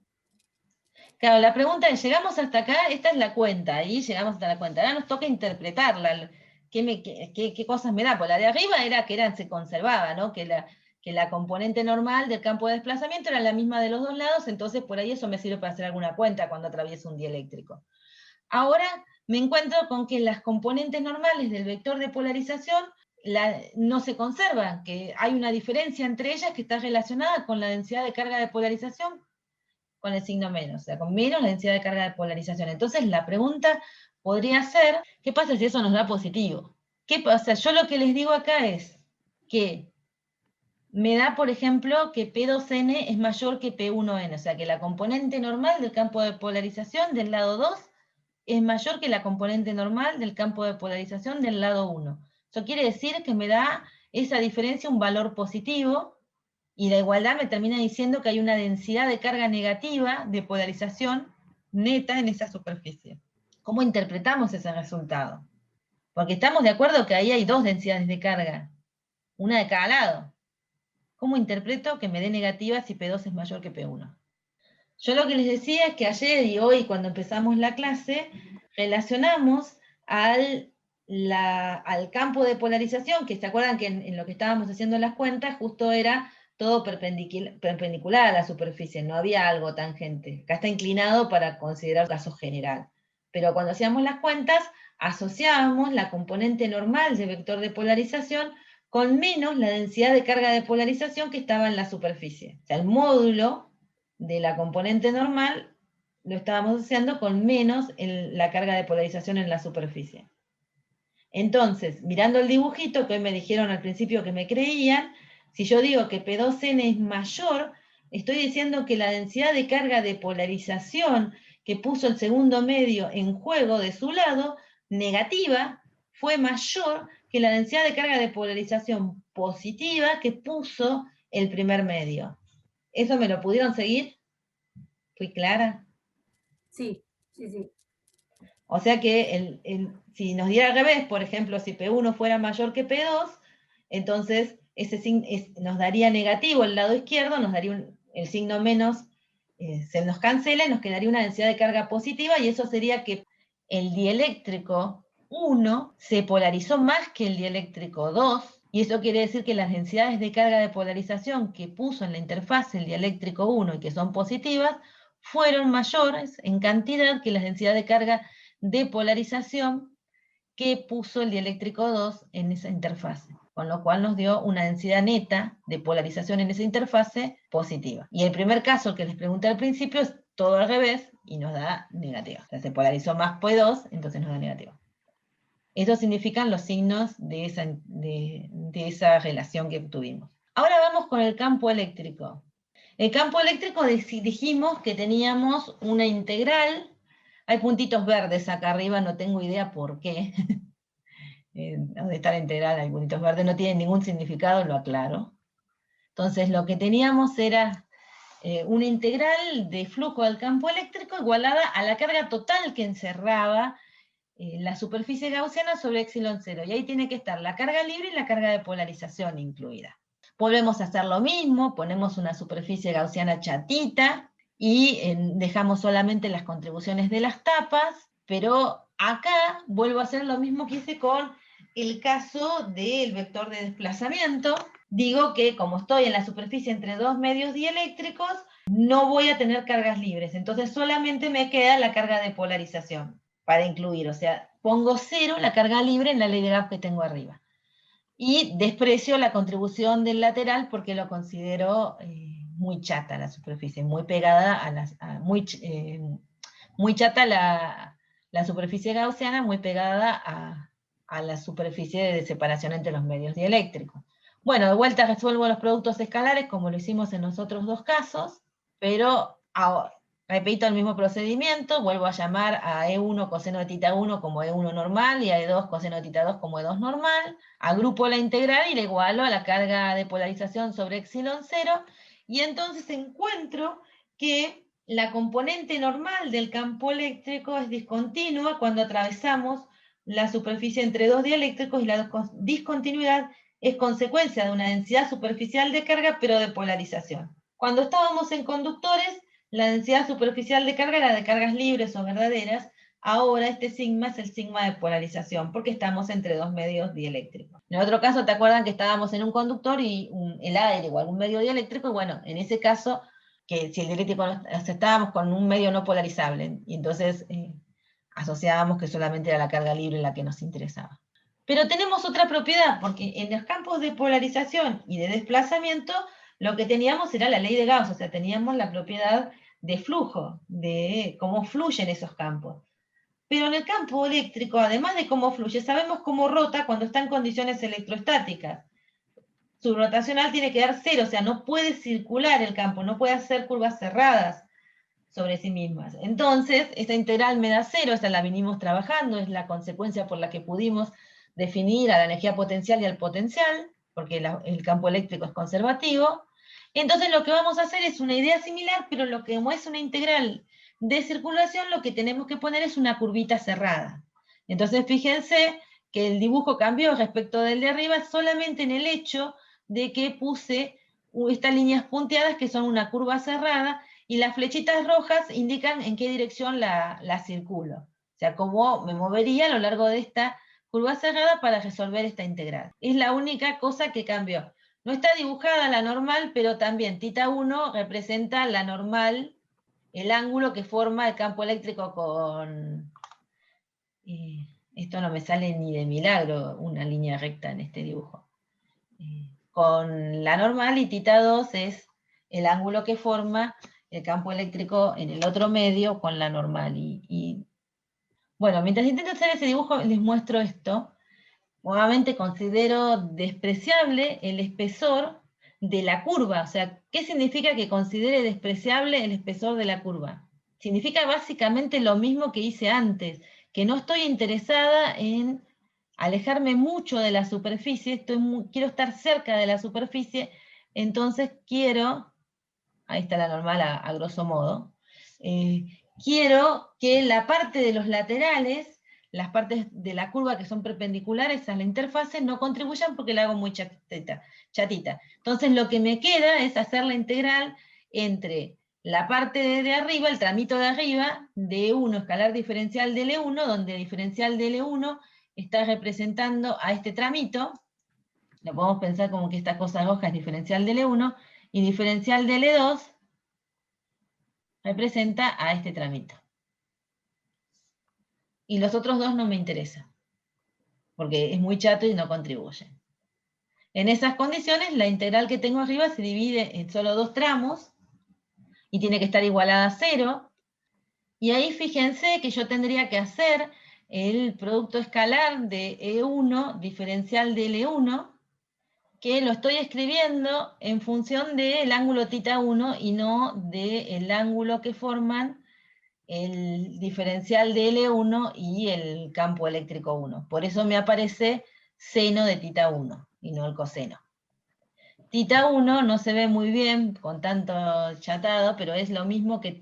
Claro, la pregunta es, llegamos hasta acá, esta es la cuenta, ahí llegamos hasta la cuenta, ahora nos toca interpretarla, qué cosas me da, porque la de arriba era que se conservaba, ¿no? Que la componente normal del campo de desplazamiento era la misma de los dos lados, entonces por ahí eso me sirve para hacer alguna cuenta cuando atravieso un dieléctrico. Ahora me encuentro con que las componentes normales del vector de polarización no se conservan, que hay una diferencia entre ellas que está relacionada con la densidad de carga de polarización, con el signo menos, o sea, con menos la densidad de carga de polarización. Entonces la pregunta podría ser, ¿qué pasa si eso nos da positivo? ¿Qué pasa? Yo lo que les digo acá es que me da, por ejemplo, que P2n es mayor que P1n, o sea, que la componente normal del campo de polarización del lado 2 es mayor que la componente normal del campo de polarización del lado 1. Eso quiere decir que me da esa diferencia un valor positivo, y la igualdad me termina diciendo que hay una densidad de carga negativa de polarización neta en esa superficie. ¿Cómo interpretamos ese resultado? Porque estamos de acuerdo que ahí hay dos densidades de carga, una de cada lado. ¿Cómo interpreto que me dé negativa si P2 es mayor que P1? Yo lo que les decía es que ayer y hoy, cuando empezamos la clase, relacionamos al campo de polarización, que se acuerdan que en lo que estábamos haciendo las cuentas, justo era todo perpendicular a la superficie, no había algo tangente. Acá está inclinado para considerar caso general. Pero cuando hacíamos las cuentas, asociábamos la componente normal de vector de polarización con menos la densidad de carga de polarización que estaba en la superficie. O sea, el módulo de la componente normal lo estábamos asociando con menos la carga de polarización en la superficie. Entonces, mirando el dibujito, que hoy me dijeron al principio que me creían, si yo digo que P2N es mayor, estoy diciendo que la densidad de carga de polarización que puso el segundo medio en juego de su lado, negativa, fue mayor que la densidad de carga de polarización positiva que puso el primer medio. ¿Eso me lo pudieron seguir? ¿Fui clara? Sí, sí, sí. O sea que si nos diera al revés, por ejemplo, si P1 fuera mayor que P2, entonces nos daría negativo el lado izquierdo, nos daría el signo menos, se nos cancela y nos quedaría una densidad de carga positiva, y eso sería que el dieléctrico 1 se polarizó más que el dieléctrico 2, y eso quiere decir que las densidades de carga de polarización que puso en la interfaz el dieléctrico 1 y que son positivas, fueron mayores en cantidad que las densidades de carga de polarización que puso el dieléctrico 2 en esa interfase, con lo cual nos dio una densidad neta de polarización en esa interfase positiva. Y el primer caso que les pregunté al principio es todo al revés y nos da negativa. O sea, se polarizó más P2, entonces nos da negativa. Estos significan los signos de esa relación que tuvimos. Ahora vamos con el campo eléctrico. El campo eléctrico dijimos que teníamos una integral. Hay puntitos verdes acá arriba, no tengo idea por qué. Donde está la integral hay puntitos verdes, no tienen ningún significado, lo aclaro. Entonces lo que teníamos era una integral de flujo del campo eléctrico igualada a la carga total que encerraba la superficie gaussiana sobre epsilon 0. Y ahí tiene que estar la carga libre y la carga de polarización incluida. Volvemos a hacer lo mismo, ponemos una superficie gaussiana chatita, y dejamos solamente las contribuciones de las tapas, pero acá vuelvo a hacer lo mismo que hice con el caso del vector de desplazamiento. Digo que como estoy en la superficie entre dos medios dieléctricos, no voy a tener cargas libres, entonces solamente me queda la carga de polarización para incluir, o sea, pongo 0 la carga libre en la ley de Gauss que tengo arriba. Y desprecio la contribución del lateral porque lo considero muy chata la superficie, muy pegada muy chata la superficie gaussiana, muy pegada a la superficie de separación entre los medios dieléctricos. Bueno, de vuelta resuelvo los productos escalares como lo hicimos en los otros dos casos, pero ahora repito el mismo procedimiento, vuelvo a llamar a E1 coseno de tita 1 como E1 normal y a E2 coseno de tita 2 como E2 normal, agrupo la integral y la igualo a la carga de polarización sobre epsilon 0, y entonces encuentro que la componente normal del campo eléctrico es discontinua cuando atravesamos la superficie entre dos dieléctricos, y la discontinuidad es consecuencia de una densidad superficial de carga pero de polarización. Cuando estábamos en conductores, la densidad superficial de carga era de cargas libres o verdaderas. Ahora este sigma es el sigma de polarización, porque estamos entre dos medios dieléctricos. En otro caso, ¿te acuerdan que estábamos en un conductor y el aire o algún medio dieléctrico? Y bueno, en ese caso, que si el dieléctrico estábamos con un medio no polarizable, y entonces asociábamos que solamente era la carga libre la que nos interesaba. Pero tenemos otra propiedad, porque en los campos de polarización y de desplazamiento, lo que teníamos era la ley de Gauss, o sea, teníamos la propiedad de flujo, de cómo fluyen esos campos. Pero en el campo eléctrico, además de cómo fluye, sabemos cómo rota cuando está en condiciones electrostáticas. Su rotacional tiene que dar 0, o sea, no puede circular el campo, no puede hacer curvas cerradas. sobre sí mismas. Entonces, esta integral me da 0, esta la vinimos trabajando, es la consecuencia por la que pudimos definir a la energía potencial y al potencial, porque el campo eléctrico es conservativo. Entonces lo que vamos a hacer es una idea similar, pero lo que como es una integral de circulación, lo que tenemos que poner es una curvita cerrada. Entonces fíjense que el dibujo cambió respecto del de arriba solamente en el hecho de que puse estas líneas punteadas que son una curva cerrada, y las flechitas rojas indican en qué dirección la circulo. O sea, cómo me movería a lo largo de esta curva cerrada para resolver esta integral. Es la única cosa que cambió. No está dibujada la normal, pero también θ1 representa la normal, el ángulo que forma el campo eléctrico con... esto no me sale ni de milagro, una línea recta en este dibujo. Con la normal, y θ2 es el ángulo que forma el campo eléctrico en el otro medio con la normal. Bueno, mientras intento hacer ese dibujo, les muestro esto. Nuevamente considero despreciable el espesor de la curva. O sea, ¿qué significa que considere despreciable el espesor de la curva? Significa básicamente lo mismo que hice antes, que no estoy interesada en alejarme mucho de la superficie, quiero estar cerca de la superficie, entonces quiero, ahí está la normal a grosso modo, quiero que la parte de los laterales, las partes de la curva que son perpendiculares a la interfase, no contribuyan porque la hago muy chatita. Entonces lo que me queda es hacer la integral entre la parte de arriba, el tramito de arriba, de E1, escalar diferencial de L1, donde diferencial de L1 está representando a este tramito, lo podemos pensar como que esta cosa roja es diferencial de L1, y diferencial de L2 representa a este tramito. Y los otros dos no me interesan, porque es muy chato y no contribuye. En esas condiciones, la integral que tengo arriba se divide en solo dos tramos, y tiene que estar igualada a 0, y ahí fíjense que yo tendría que hacer el producto escalar de E1 diferencial de L1, que lo estoy escribiendo en función del ángulo θ1 y no del ángulo que forman el diferencial de L1 y el campo eléctrico 1. Por eso me aparece seno de θ1 y no el coseno. θ1 no se ve muy bien con tanto chatado, pero es lo mismo que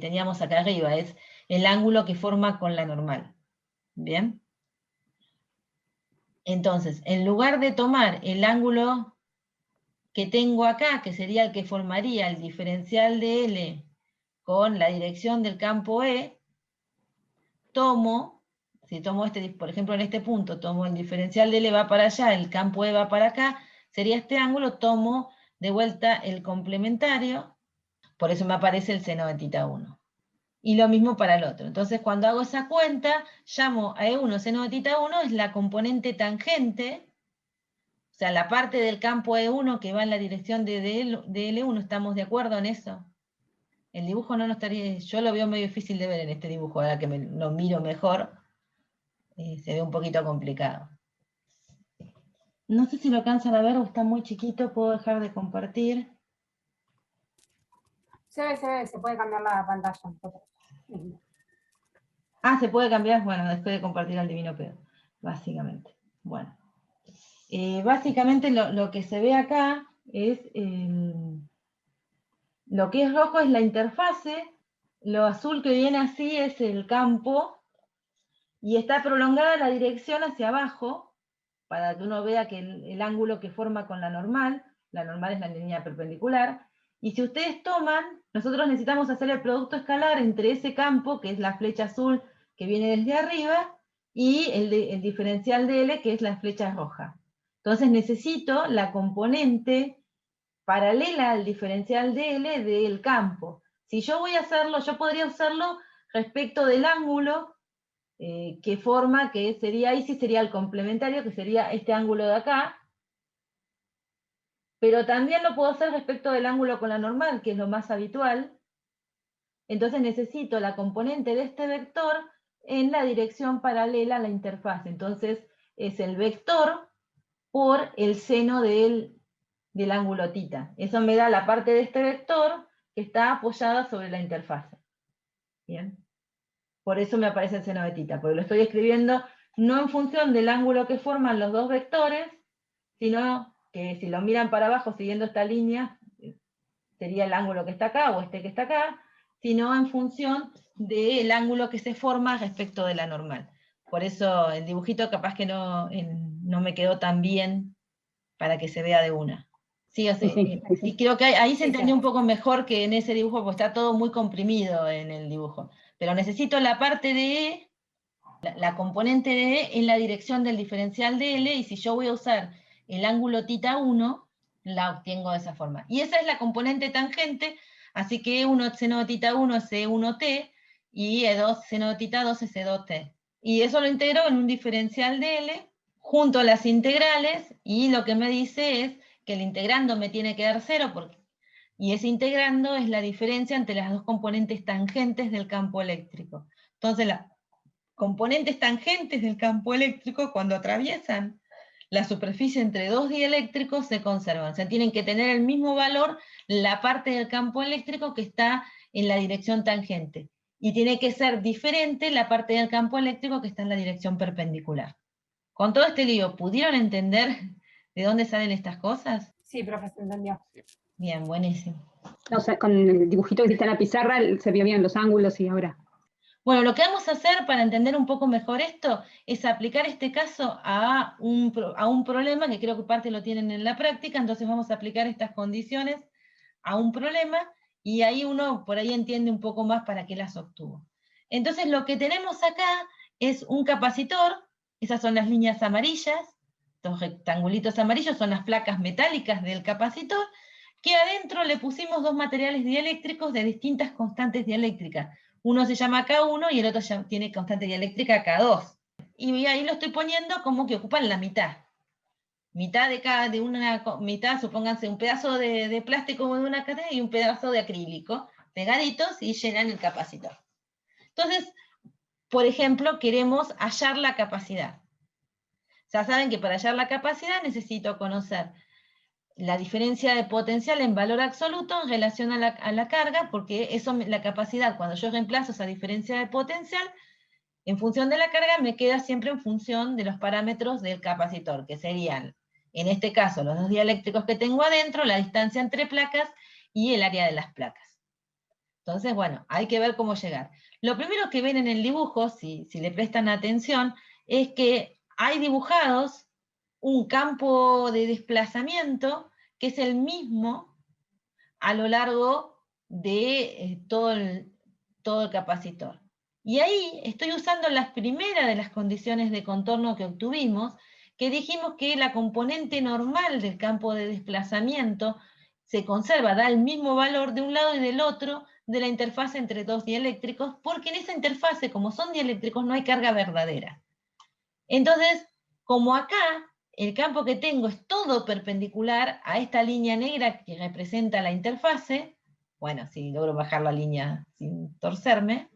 teníamos acá arriba, es el ángulo que forma con la normal. ¿Bien? Entonces, en lugar de tomar el ángulo que tengo acá, que sería el que formaría el diferencial de L con la dirección del campo E, si tomo por ejemplo en este punto, tomo el diferencial de L va para allá, el campo E va para acá, sería este ángulo, tomo de vuelta el complementario, por eso me aparece el seno de θ1. Y lo mismo para el otro. Entonces cuando hago esa cuenta, llamo a E1 seno de θ1, es la componente tangente, o sea, la parte del campo E1 que va en la dirección de L1, ¿estamos de acuerdo en eso? El dibujo no estaría, yo lo veo medio difícil de ver en este dibujo, ahora que lo miro mejor, se ve un poquito complicado. No sé si lo alcanzan a ver o está muy chiquito, puedo dejar de compartir. Se ve, se puede cambiar la pantalla. Ah, se puede cambiar, bueno, después de compartir al divino pedo, básicamente. Bueno, básicamente lo que se ve acá es, lo que es rojo es la interfase, lo azul que viene así es el campo, y está prolongada la dirección hacia abajo, para que uno vea que el ángulo que forma con la normal es la línea perpendicular, y si ustedes toman, nosotros necesitamos hacer el producto escalar entre ese campo, que es la flecha azul que viene desde arriba, y el diferencial de L, que es la flecha roja. Entonces necesito la componente paralela al diferencial de L del campo. Si yo voy a hacerlo, yo podría usarlo respecto del ángulo que forma, que sería, ahí sí sería el complementario, que sería este ángulo de acá, pero también lo puedo hacer respecto del ángulo con la normal, que es lo más habitual. Entonces necesito la componente de este vector en la dirección paralela a la interfaz. Entonces es el vector por el seno del ángulo θ. Eso me da la parte de este vector que está apoyada sobre la interfaz. Bien. Por eso me aparece el seno de tita, porque lo estoy escribiendo no en función del ángulo que forman los dos vectores, sino que si lo miran para abajo siguiendo esta línea, sería el ángulo que está acá o este que está acá, sino en función del ángulo que se forma respecto de la normal. Por eso el dibujito capaz que no me quedó tan bien para que se vea de una. Sí, o sea, sí, creo que ahí se entendió un poco mejor que en ese dibujo, porque está todo muy comprimido en el dibujo. Pero necesito la parte de E, la componente de E en la dirección del diferencial de L, y si yo voy a usar el ángulo θ1, la obtengo de esa forma. Y esa es la componente tangente, así que E1 seno de θ1 es E1t, y E2 seno de θ2 es E2t. Y eso lo integro en un diferencial de L, junto a las integrales, y lo que me dice es que el integrando me tiene que dar 0, y ese integrando es la diferencia entre las dos componentes tangentes del campo eléctrico. Entonces, las componentes tangentes del campo eléctrico, cuando atraviesan la superficie entre dos dieléctricos, se conservan. O sea, tienen que tener el mismo valor la parte del campo eléctrico que está en la dirección tangente. Y tiene que ser diferente la parte del campo eléctrico que está en la dirección perpendicular. Con todo este lío, ¿pudieron entender de dónde salen estas cosas? Sí, profe, se entendió. Bien, buenísimo. O sea, con el dibujito que está en la pizarra se vio bien los ángulos y ahora. Bueno, lo que vamos a hacer para entender un poco mejor esto es aplicar este caso a un problema, que creo que parte lo tienen en la práctica, entonces vamos a aplicar estas condiciones a un problema, y ahí uno por ahí entiende un poco más para qué las obtuvo. Entonces lo que tenemos acá es un capacitor, esas son las líneas amarillas, los rectangulitos amarillos son las placas metálicas del capacitor, que adentro le pusimos dos materiales dieléctricos de distintas constantes dieléctricas. Uno se llama K1 y el otro ya tiene constante dieléctrica K2. Y ahí lo estoy poniendo como que ocupan la mitad. Mitad de una mitad, supónganse un pedazo de plástico de una cadena y un pedazo de acrílico, pegaditos, y llenan el capacitor. Entonces, por ejemplo, queremos hallar la capacidad. Ya saben que para hallar la capacidad necesito conocer la diferencia de potencial en valor absoluto en relación a la carga, porque eso, la capacidad, cuando yo reemplazo esa diferencia de potencial, en función de la carga, me queda siempre en función de los parámetros del capacitor, que serían, en este caso, los dos dieléctricos que tengo adentro, la distancia entre placas y el área de las placas. Entonces, bueno, hay que ver cómo llegar. Lo primero que ven en el dibujo, si le prestan atención, es que hay dibujados un campo de desplazamiento que es el mismo a lo largo de todo el capacitor. Y ahí estoy usando las primeras de las condiciones de contorno que obtuvimos, que dijimos que la componente normal del campo de desplazamiento se conserva, da el mismo valor de un lado y del otro de la interfaz entre dos dieléctricos, porque en esa interfase, como son dieléctricos, no hay carga verdadera. Entonces, como acá el campo que tengo es todo perpendicular a esta línea negra que representa la interfase, bueno, si logro bajar la línea sin torcerme,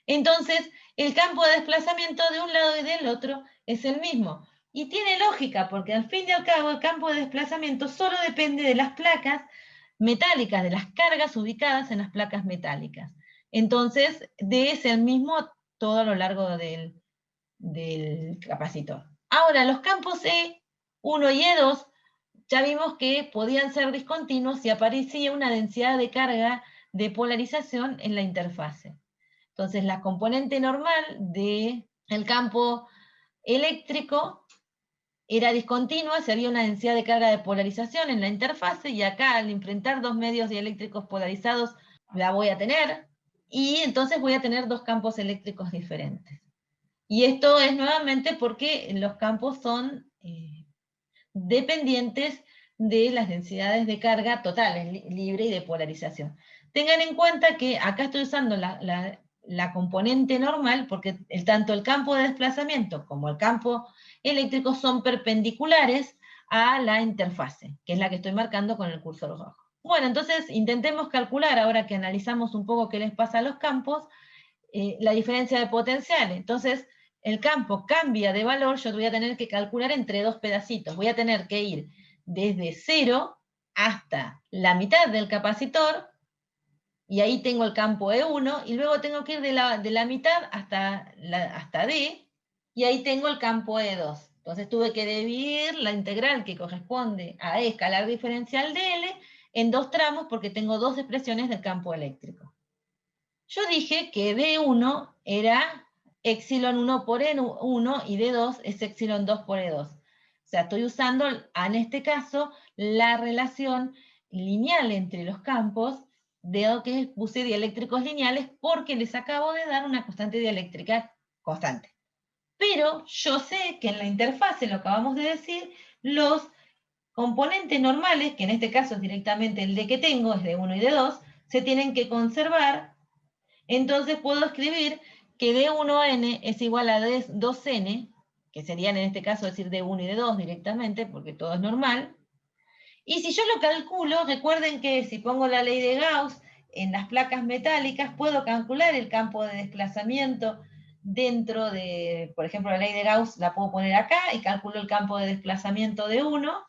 entonces el campo de desplazamiento de un lado y del otro es el mismo. Y tiene lógica, porque al fin y al cabo el campo de desplazamiento solo depende de las placas metálicas, de las cargas ubicadas en las placas metálicas. Entonces, es el mismo todo a lo largo del capacitor. Ahora, los campos E1 y E2, ya vimos que podían ser discontinuos si aparecía una densidad de carga de polarización en la interfase. Entonces, la componente normal del campo eléctrico era discontinua si había una densidad de carga de polarización en la interfase, y acá al enfrentar dos medios dieléctricos polarizados la voy a tener, y entonces voy a tener dos campos eléctricos diferentes. Y esto es nuevamente porque los campos son dependientes de las densidades de carga totales, libre y de polarización. Tengan en cuenta que acá estoy usando la componente normal porque tanto el campo de desplazamiento como el campo eléctrico son perpendiculares a la interfase, que es la que estoy marcando con el cursor rojo. Bueno, entonces intentemos calcular, ahora que analizamos un poco qué les pasa a los campos, la diferencia de potencial. Entonces, el campo cambia de valor, yo voy a tener que calcular entre dos pedacitos. Voy a tener que ir desde 0 hasta la mitad del capacitor, y ahí tengo el campo E1, y luego tengo que ir de la mitad hasta D, y ahí tengo el campo E2. Entonces tuve que dividir la integral que corresponde a E escalar diferencial de L en 2 tramos porque tengo 2 expresiones del campo eléctrico. Yo dije que D1 era epsilon 1 por E1 y D2 es epsilon 2 por E2. O sea, estoy usando, en este caso, la relación lineal entre los campos, de que puse dieléctricos lineales porque les acabo de dar una constante dieléctrica constante. Pero yo sé que en la interfase, lo acabamos de decir, los componentes normales, que en este caso es directamente el D que tengo, es D1 y D2, se tienen que conservar. Entonces puedo escribir que D1n es igual a D2n, que serían en este caso decir D1 y D2 directamente, porque todo es normal. Y si yo lo calculo, recuerden que si pongo la ley de Gauss en las placas metálicas, puedo calcular el campo de desplazamiento dentro de, por ejemplo, la ley de Gauss la puedo poner acá y calculo el campo de desplazamiento de 1,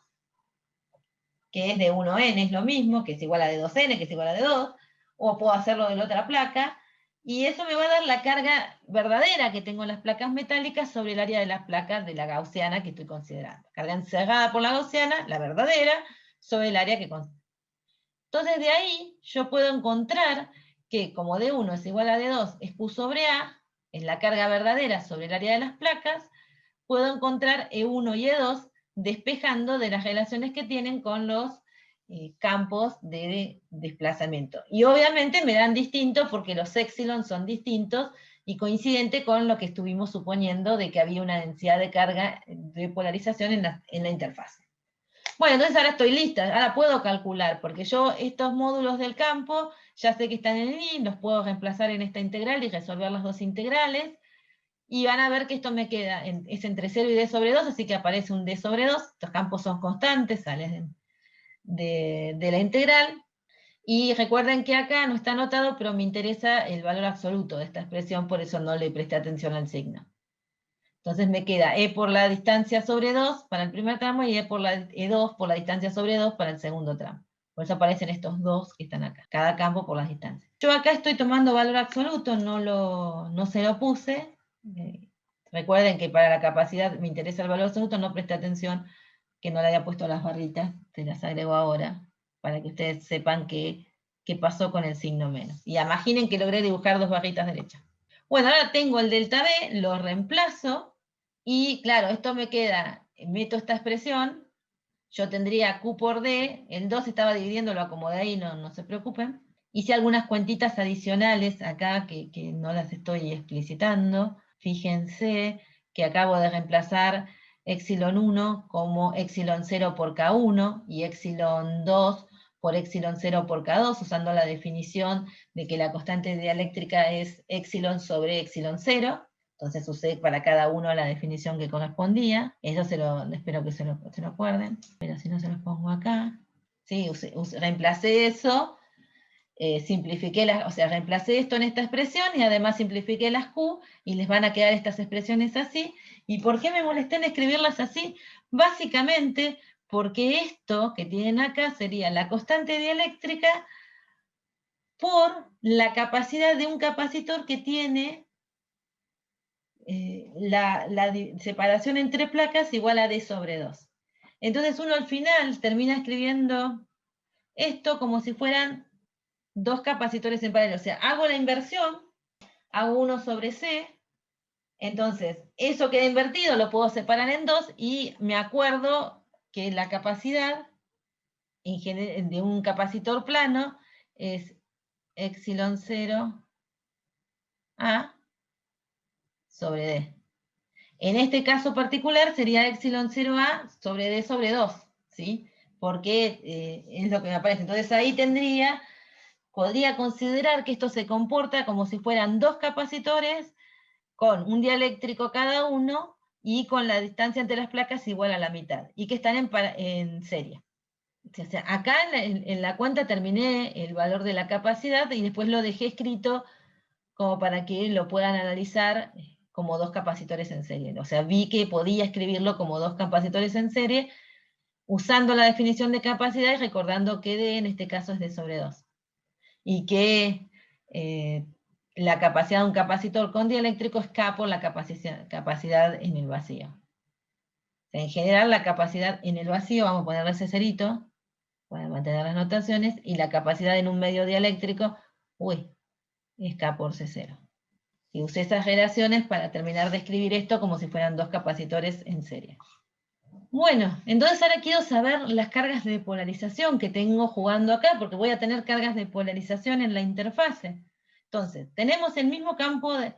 que es de 1n, es lo mismo, que es igual a de 2n, que es igual a de 2, o puedo hacerlo de la otra placa, y eso me va a dar la carga verdadera que tengo en las placas metálicas sobre el área de las placas de la gaussiana que estoy considerando. Carga encerrada por la gaussiana, la verdadera, sobre el área que considero. Entonces de ahí yo puedo encontrar que como D1 es igual a D2 es Q sobre A, es la carga verdadera sobre el área de las placas, puedo encontrar E1 y E2 despejando de las relaciones que tienen con los campos de desplazamiento. Y obviamente me dan distinto porque los épsilon son distintos y coincidente con lo que estuvimos suponiendo de que había una densidad de carga de polarización en la interfase. Bueno, entonces ahora estoy lista, ahora puedo calcular, porque yo estos módulos del campo ya sé que están en el I, los puedo reemplazar en esta integral y resolver las dos integrales, y van a ver que esto me queda, es entre 0 y D sobre 2, así que aparece un D sobre 2, estos campos son constantes, salen de la integral, y recuerden que acá no está anotado, pero me interesa el valor absoluto de esta expresión, por eso no le presté atención al signo. Entonces me queda E por la distancia sobre 2 para el primer tramo y E2 por la distancia sobre 2 para el segundo tramo. Por eso aparecen estos dos que están acá, cada campo por las distancias. Yo acá estoy tomando valor absoluto, no se lo puse. Recuerden que para la capacidad me interesa el valor absoluto, no presté atención que no le había puesto las barritas, se las agrego ahora, para que ustedes sepan qué pasó con el signo menos. Y imaginen que logré dibujar dos barritas derechas. Bueno, ahora tengo el delta B, lo reemplazo, y claro, esto me queda, meto esta expresión, yo tendría Q por D, el 2 estaba dividiendo, lo acomodé ahí, no se preocupen. Hice algunas cuentitas adicionales acá que no las estoy explicitando. Fíjense que acabo de reemplazar epsilon 1 como epsilon 0 por K1 y epsilon 2 por epsilon 0 por K2, usando la definición de que la constante dialéctrica es epsilon sobre epsilon 0. Entonces usé para cada uno la definición que correspondía. Eso espero que se lo acuerden. Pero si no se los pongo acá. Sí, reemplacé eso. Simplifiqué reemplacé esto en esta expresión y además simplifiqué las Q y les van a quedar estas expresiones así. ¿Y por qué me molesté en escribirlas así? Básicamente porque esto que tienen acá sería la constante dieléctrica por la capacidad de un capacitor que tiene la separación entre placas igual a D sobre 2. Entonces uno al final termina escribiendo esto como si fueran dos capacitores en paralelo. O sea, hago la inversión, hago 1 sobre C, entonces eso queda invertido, lo puedo separar en dos y me acuerdo que la capacidad de un capacitor plano es epsilon 0 A sobre D. En este caso particular sería epsilon 0A sobre D sobre 2, ¿sí? Porque es lo que me aparece. Entonces ahí podría considerar que esto se comporta como si fueran dos capacitores con un dieléctrico cada uno y con la distancia entre las placas igual a la mitad, y que están en serie. O sea, acá en la cuenta terminé el valor de la capacidad y después lo dejé escrito como para que lo puedan analizar como dos capacitores en serie. O sea, vi que podía escribirlo como dos capacitores en serie, usando la definición de capacidad y recordando que D en este caso es D sobre 2. y que la capacidad de un capacitor con dieléctrico es K por la capacidad en el vacío. En general, la capacidad en el vacío, vamos a ponerle ese cerito, para mantener las notaciones, y la capacidad en un medio dieléctrico, es K por C0. Y usé esas relaciones para terminar de escribir esto como si fueran dos capacitores en serie. Bueno, entonces ahora quiero saber las cargas de polarización que tengo jugando acá, porque voy a tener cargas de polarización en la interfase. Entonces, tenemos el mismo campo de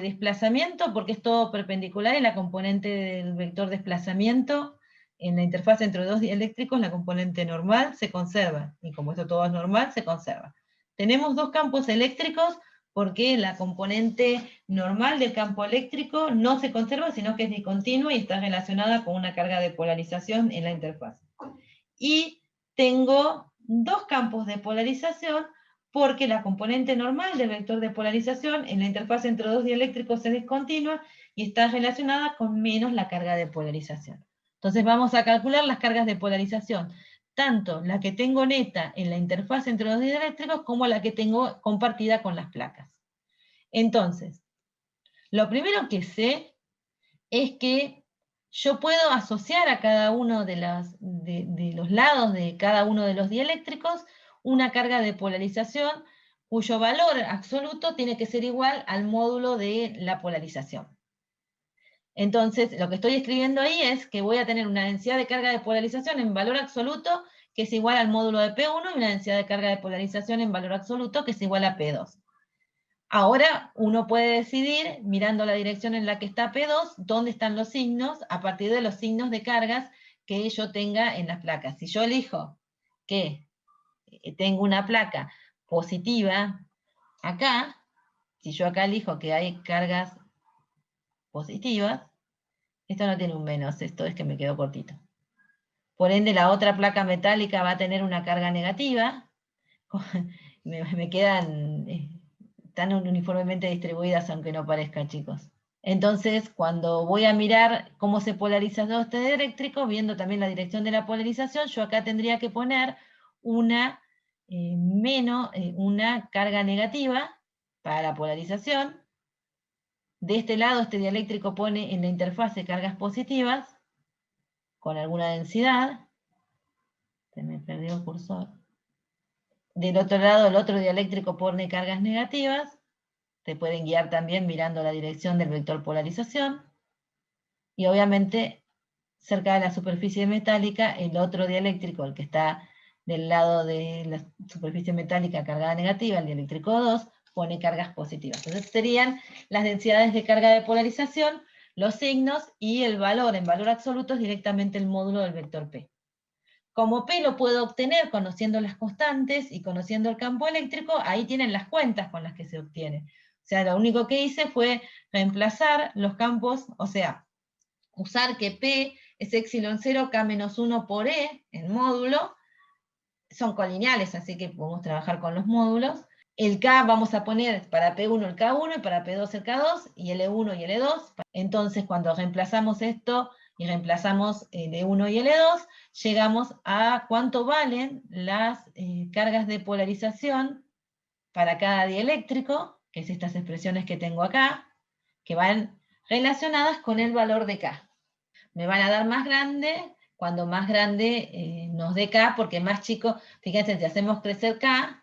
desplazamiento, porque es todo perpendicular, y la componente del vector desplazamiento en la interfaz entre dos dieléctricos, la componente normal se conserva, y como esto todo es normal, se conserva. Tenemos dos campos eléctricos, porque la componente normal del campo eléctrico no se conserva, sino que es discontinua y está relacionada con una carga de polarización en la interfaz. Y tengo dos campos de polarización, porque la componente normal del vector de polarización en la interfaz entre dos dieléctricos es discontinua y está relacionada con menos la carga de polarización. Entonces vamos a calcular las cargas de polarización, tanto la que tengo neta en la interfaz entre los dieléctricos como la que tengo compartida con las placas. Entonces, lo primero que sé es que yo puedo asociar a cada uno de los lados de cada uno de los dieléctricos una carga de polarización cuyo valor absoluto tiene que ser igual al módulo de la polarización. Entonces, lo que estoy escribiendo ahí es que voy a tener una densidad de carga de polarización en valor absoluto que es igual al módulo de P1 y una densidad de carga de polarización en valor absoluto que es igual a P2. Ahora uno puede decidir, mirando la dirección en la que está P2, dónde están los signos a partir de los signos de cargas que yo tenga en las placas. Si yo elijo que tengo una placa positiva acá, si yo acá elijo que hay cargas positivas, esto no tiene un menos, esto es que me quedó cortito. Por ende, la otra placa metálica va a tener una carga negativa. me quedan tan uniformemente distribuidas, aunque no parezca, chicos. Entonces, cuando voy a mirar cómo se polariza todo este dieléctrico, viendo también la dirección de la polarización, yo acá tendría que poner una carga negativa para la polarización. De este lado, este dieléctrico pone en la interfase cargas positivas, con alguna densidad. Se me perdió el cursor. Del otro lado, el otro dieléctrico pone cargas negativas. Te pueden guiar también mirando la dirección del vector polarización. Y obviamente, cerca de la superficie metálica, el otro dieléctrico, el que está del lado de la superficie metálica cargada negativa, el dieléctrico 2, pone cargas positivas. Entonces serían las densidades de carga de polarización, los signos, y el valor en valor absoluto es directamente el módulo del vector P. Como P lo puedo obtener conociendo las constantes y conociendo el campo eléctrico, ahí tienen las cuentas con las que se obtiene. O sea, lo único que hice fue reemplazar los campos, o sea, usar que P es epsilon 0, K-1 por E, el módulo, son colineales, así que podemos trabajar con los módulos. El K vamos a poner para P1 el K1, y para P2 el K2, y el E1 y el E2. Entonces, cuando reemplazamos esto, y reemplazamos el E1 y el E2, llegamos a cuánto valen las cargas de polarización para cada dieléctrico, que es estas expresiones que tengo acá, que van relacionadas con el valor de K. Me van a dar más grande cuando más grande nos dé K, porque más chico, fíjense, si hacemos crecer K,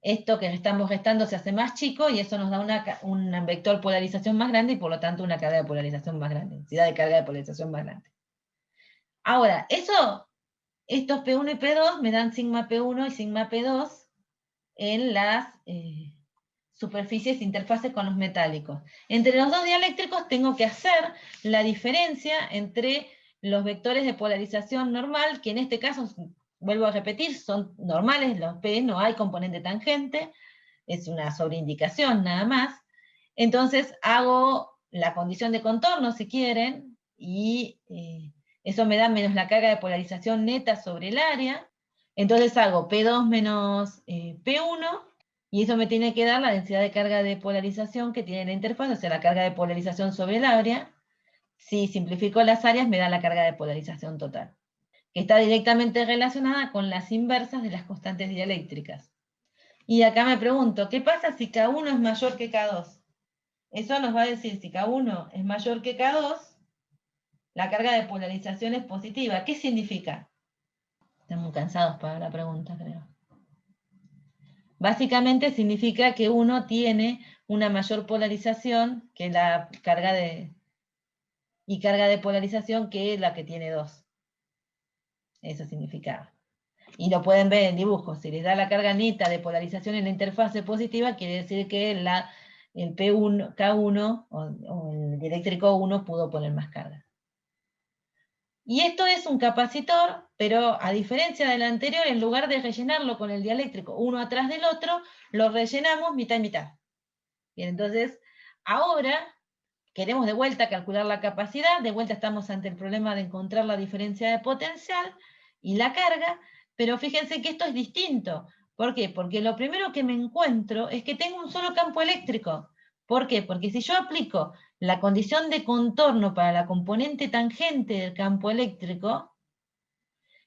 esto que estamos restando se hace más chico, y eso nos da un vector polarización más grande, y por lo tanto una carga de polarización más grande, densidad de carga de polarización más grande. Ahora, estos P1 y P2 me dan sigma P1 y sigma P2 en las superficies interfaces con los metálicos. Entre los dos dieléctricos tengo que hacer la diferencia entre los vectores de polarización normal, que en este caso, vuelvo a repetir, son normales, los P, no hay componente tangente, es una sobreindicación nada más. Entonces hago la condición de contorno, si quieren, y eso me da menos la carga de polarización neta sobre el área. Entonces hago P2 menos P1, y eso me tiene que dar la densidad de carga de polarización que tiene la interfaz, o sea, la carga de polarización sobre el área. Si simplifico las áreas, me da la carga de polarización total, que está directamente relacionada con las inversas de las constantes dieléctricas. Y acá me pregunto, ¿qué pasa si K1 es mayor que K2? Eso nos va a decir, si K1 es mayor que K2, la carga de polarización es positiva. ¿Qué significa? Están muy cansados para la pregunta, creo. Básicamente significa que uno tiene una mayor polarización que la carga de polarización que la que tiene 2. Eso significa. Y lo pueden ver en dibujos. Si les da la carga neta de polarización en la interfase positiva, quiere decir que el P1, K1 o el dieléctrico 1 pudo poner más carga. Y esto es un capacitor, pero a diferencia del anterior, en lugar de rellenarlo con el dieléctrico uno atrás del otro, lo rellenamos mitad y mitad. Bien, entonces, ahora queremos de vuelta calcular la capacidad, de vuelta estamos ante el problema de encontrar la diferencia de potencial y la carga, pero fíjense que esto es distinto. ¿Por qué? Porque lo primero que me encuentro es que tengo un solo campo eléctrico. ¿Por qué? Porque si yo aplico la condición de contorno para la componente tangente del campo eléctrico,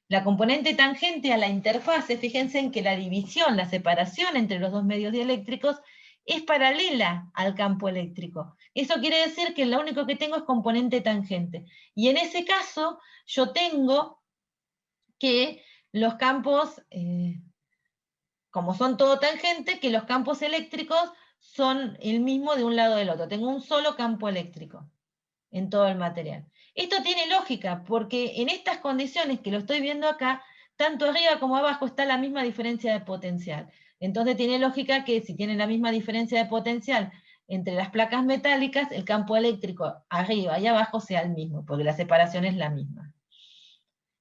la componente tangente a la interfase, fíjense en que la división, la separación entre los dos medios dieléctricos es paralela al campo eléctrico. Eso quiere decir que lo único que tengo es componente tangente. Y en ese caso, yo tengo que los campos, como son todo tangente, que los campos eléctricos son el mismo de un lado del otro. Tengo un solo campo eléctrico en todo el material. Esto tiene lógica, porque en estas condiciones que lo estoy viendo acá, tanto arriba como abajo está la misma diferencia de potencial. Entonces tiene lógica que si tienen la misma diferencia de potencial entre las placas metálicas, el campo eléctrico arriba y abajo sea el mismo, porque la separación es la misma.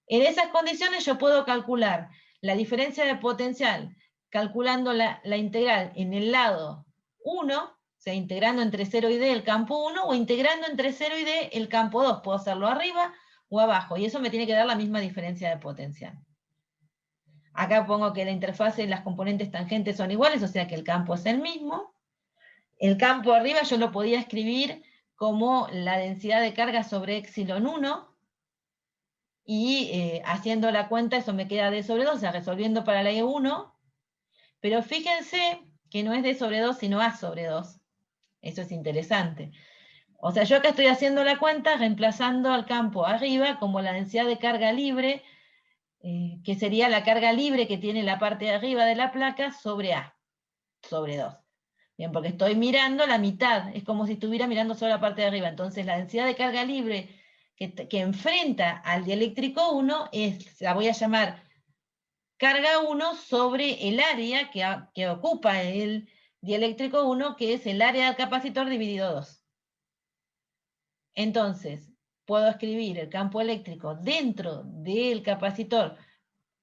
En esas condiciones yo puedo calcular la diferencia de potencial calculando la integral en el lado 1, o sea, integrando entre 0 y D el campo 1, o integrando entre 0 y D el campo 2. Puedo hacerlo arriba o abajo, y eso me tiene que dar la misma diferencia de potencial. Acá pongo que la interfase y las componentes tangentes son iguales, o sea que el campo es el mismo. El campo arriba yo lo podía escribir como la densidad de carga sobre epsilon 1, y haciendo la cuenta eso me queda D sobre 2, o sea, resolviendo para la E1, pero fíjense que no es D sobre 2, sino A sobre 2. Eso es interesante. O sea, yo acá estoy haciendo la cuenta reemplazando al campo arriba como la densidad de carga libre, que sería la carga libre que tiene la parte de arriba de la placa sobre A, sobre 2. Bien, porque estoy mirando la mitad, es como si estuviera mirando solo la parte de arriba. Entonces la densidad de carga libre que enfrenta al dieléctrico 1 la voy a llamar carga 1 sobre el área que ocupa el dieléctrico 1, que es el área del capacitor dividido 2. Entonces, puedo escribir el campo eléctrico dentro del capacitor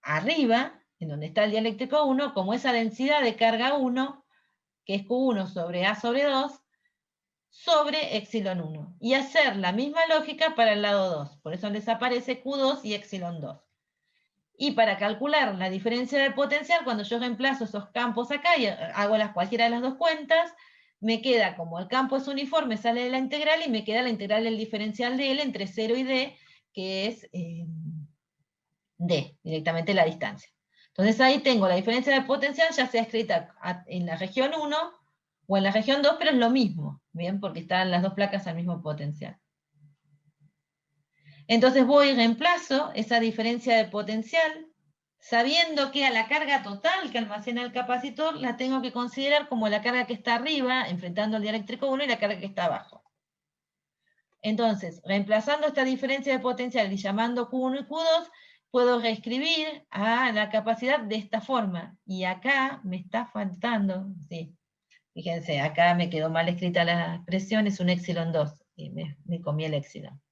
arriba, en donde está el dieléctrico 1, como esa densidad de carga 1, que es Q1 sobre A sobre 2, sobre epsilon 1. Y hacer la misma lógica para el lado 2. Por eso les aparece Q2 y epsilon 2. Y para calcular la diferencia de potencial, cuando yo reemplazo esos campos acá y hago cualquiera de las dos cuentas, me queda, como el campo es uniforme, sale de la integral, y me queda la integral del diferencial de L entre 0 y D, que es D, directamente la distancia. Entonces ahí tengo la diferencia de potencial, ya sea escrita en la región 1 o en la región 2, pero es lo mismo, ¿bien? Porque están las dos placas al mismo potencial. Entonces voy y reemplazo esa diferencia de potencial, sabiendo que a la carga total que almacena el capacitor la tengo que considerar como la carga que está arriba, enfrentando al dieléctrico 1, y la carga que está abajo. Entonces, reemplazando esta diferencia de potencial y llamando Q1 y Q2, puedo reescribir a la capacidad de esta forma. Y acá me está faltando, sí, fíjense, acá me quedó mal escrita la expresión, es un epsilon 2, y me comí el epsilon.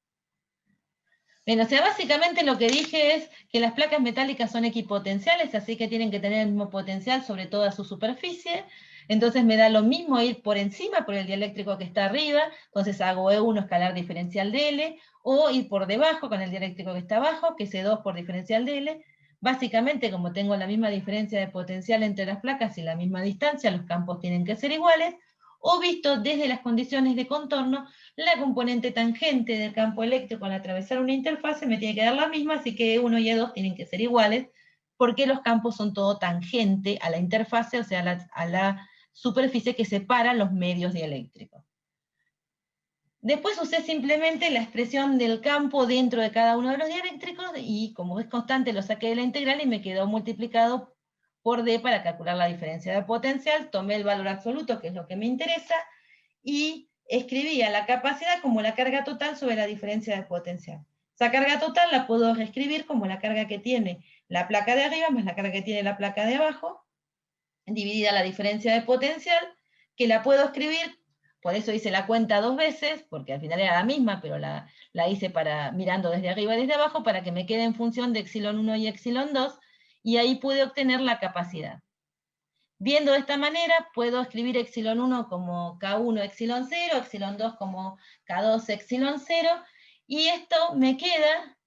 Bien, o sea, básicamente lo que dije es que las placas metálicas son equipotenciales, así que tienen que tener el mismo potencial sobre toda su superficie. Entonces me da lo mismo ir por encima, por el dieléctrico que está arriba, entonces hago E1 escalar diferencial de L, o ir por debajo con el dieléctrico que está abajo, que es E2 por diferencial de L. Básicamente, como tengo la misma diferencia de potencial entre las placas y la misma distancia, los campos tienen que ser iguales, o visto desde las condiciones de contorno, la componente tangente del campo eléctrico al atravesar una interfase me tiene que dar la misma, así que E1 y E2 tienen que ser iguales, por qué los campos son todo tangente a la interfase, o sea, a la superficie que separa los medios dieléctricos. Después usé simplemente la expresión del campo dentro de cada uno de los dieléctricos, y como es constante lo saqué de la integral y me quedó multiplicado por D para calcular la diferencia de potencial. Tomé el valor absoluto, que es lo que me interesa, y escribía la capacidad como la carga total sobre la diferencia de potencial. Esa carga total la puedo reescribir como la carga que tiene la placa de arriba más la carga que tiene la placa de abajo, dividida la diferencia de potencial, que la puedo escribir, por eso hice la cuenta 2 veces, porque al final era la misma, pero la hice mirando desde arriba y desde abajo, para que me quede en función de epsilon 1 y epsilon 2, y ahí pude obtener la capacidad. Viendo de esta manera, puedo escribir epsilon 1 como K1 epsilon 0, epsilon 2 como K2 epsilon 0, y esto me queda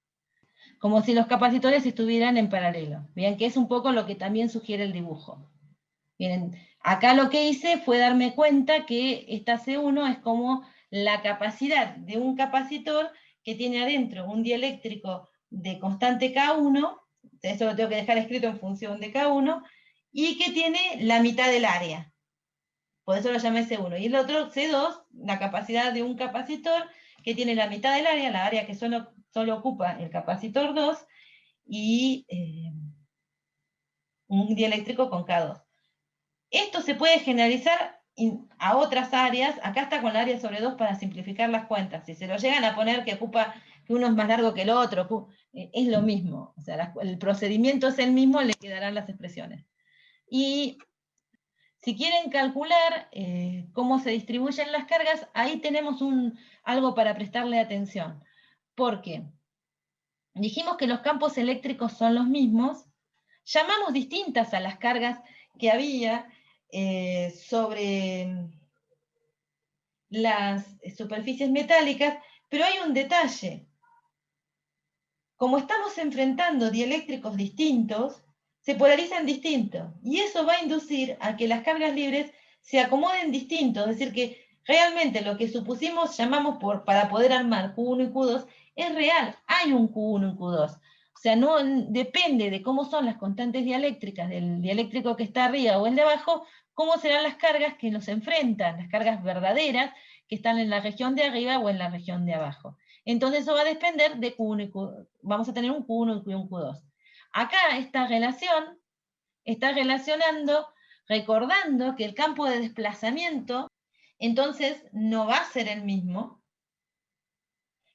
como si los capacitores estuvieran en paralelo. Bien, que es un poco lo que también sugiere el dibujo. Bien, acá lo que hice fue darme cuenta que esta C1 es como la capacidad de un capacitor que tiene adentro un dieléctrico de constante K1, eso lo tengo que dejar escrito en función de K1, y que tiene la mitad del área. Por eso lo llamé C1. Y el otro, C2, la capacidad de un capacitor que tiene la mitad del área, la área que solo ocupa el capacitor 2, y un dieléctrico con K2. Esto se puede generalizar a otras áreas. Acá está con la área sobre 2 para simplificar las cuentas. Si se lo llegan a poner que uno es más largo que el otro, es lo mismo. O sea, el procedimiento es el mismo, le quedarán las expresiones. Y si quieren calcular cómo se distribuyen las cargas, ahí tenemos algo para prestarle atención. Porque dijimos que los campos eléctricos son los mismos, llamamos distintas a las cargas que había sobre las superficies metálicas, pero hay un detalle. Como estamos enfrentando dieléctricos distintos, se polarizan distinto, y eso va a inducir a que las cargas libres se acomoden distinto, es decir, que realmente lo que supusimos, llamamos para poder armar Q1 y Q2, es real, hay un Q1 y Q2. O sea, no depende de cómo son las constantes dieléctricas del dieléctrico que está arriba o el de abajo, cómo serán las cargas que nos enfrentan, las cargas verdaderas que están en la región de arriba o en la región de abajo. Entonces eso va a depender de Q1 y Q2. Vamos a tener un Q1 y un Q2. Acá esta relación está relacionando, recordando que el campo de desplazamiento entonces no va a ser el mismo.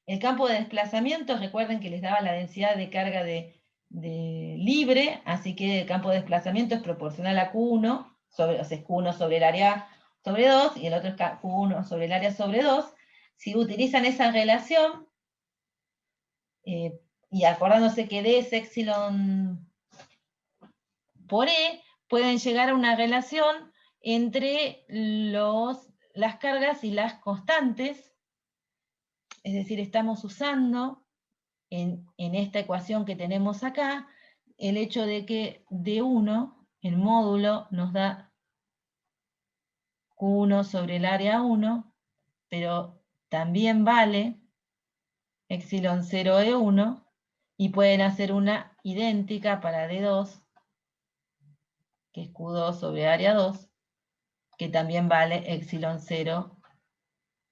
El campo de desplazamiento, recuerden que les daba la densidad de carga de libre, así que el campo de desplazamiento es proporcional a Q1, o sea, es Q1 sobre el área sobre 2, y el otro es Q1 sobre el área sobre 2. Si utilizan esa relación, y acordándose que D es epsilon por E, pueden llegar a una relación entre las cargas y las constantes. Es decir, estamos usando en esta ecuación que tenemos acá el hecho de que D1, el módulo, nos da Q1 sobre el área 1, pero también vale epsilon 0 E1, y pueden hacer una idéntica para D2, que es Q2 sobre área 2, que también vale epsilon 0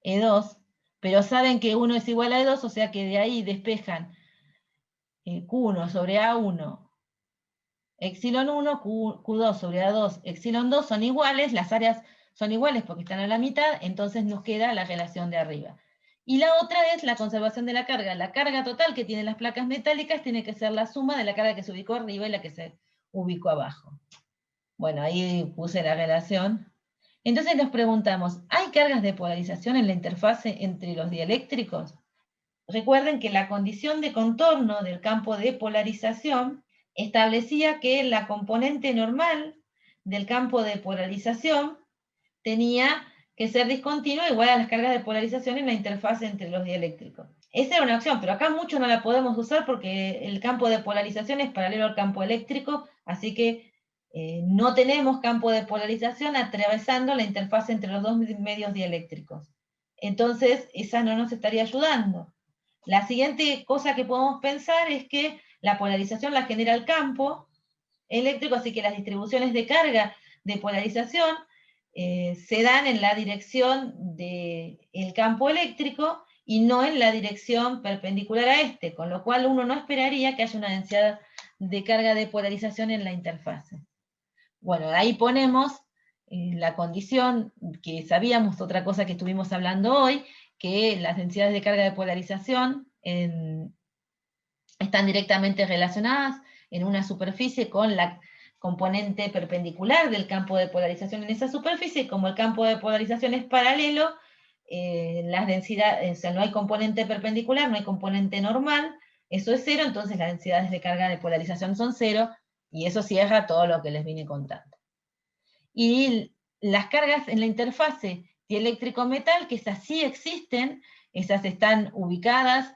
E2, pero saben que 1 es igual a E2, o sea que de ahí despejan Q1 sobre A1, epsilon 1, Q2 sobre A2, epsilon 2 son iguales, las áreas son iguales porque están a la mitad, entonces nos queda la relación de arriba. Y la otra es la conservación de la carga. La carga total que tienen las placas metálicas tiene que ser la suma de la carga que se ubicó arriba y la que se ubicó abajo. Bueno, ahí puse la relación. Entonces nos preguntamos, ¿hay cargas de polarización en la interfase entre los dieléctricos? Recuerden que la condición de contorno del campo de polarización establecía que la componente normal del campo de polarización tenía que ser discontinua igual a las cargas de polarización en la interfase entre los dieléctricos. Esa era una opción, pero acá mucho no la podemos usar porque el campo de polarización es paralelo al campo eléctrico, así que no tenemos campo de polarización atravesando la interfase entre los dos medios dieléctricos. Entonces, esa no nos estaría ayudando. La siguiente cosa que podemos pensar es que la polarización la genera el campo, eléctrico, así que las distribuciones de carga de polarización se dan en la dirección del campo eléctrico y no en la dirección perpendicular a este, con lo cual uno no esperaría que haya una densidad de carga de polarización en la interfase. Bueno, ahí ponemos la condición que sabíamos, otra cosa que estuvimos hablando hoy, que las densidades de carga de polarización están directamente relacionadas en una superficie con la componente perpendicular del campo de polarización en esa superficie, y como el campo de polarización es paralelo, las densidades, o sea, no hay componente perpendicular, no hay componente normal, eso es cero, entonces las densidades de carga de polarización son cero, y eso cierra todo lo que les vine contando. Y las cargas en la interfase dieléctrico-metal, que esas sí existen, esas están ubicadas,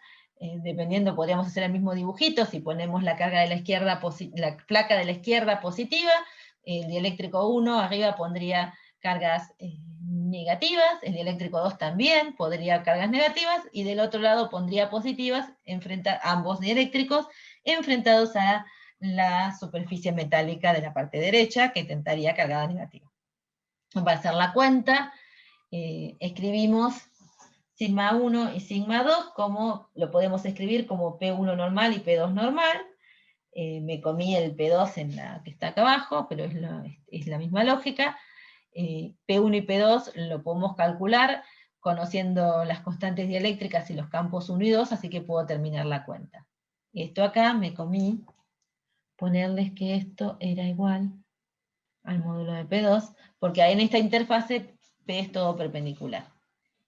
dependiendo, podríamos hacer el mismo dibujito, si ponemos la carga de la izquierda, la placa de la izquierda positiva, el dieléctrico 1 arriba pondría cargas negativas, el dieléctrico 2 también pondría cargas negativas, y del otro lado pondría positivas, ambos dieléctricos, enfrentados a la superficie metálica de la parte derecha, que tentaría cargada negativa. Para hacer la cuenta, escribimos sigma 1 y sigma 2, como lo podemos escribir como P1 normal y P2 normal. Me comí el P2 en la que está acá abajo, pero es la misma lógica. P1 y P2 lo podemos calcular conociendo las constantes dieléctricas y los campos 1 y 2, así que puedo terminar la cuenta. Esto acá me comí ponerles que esto era igual al módulo de P2, porque ahí en esta interfase P es todo perpendicular.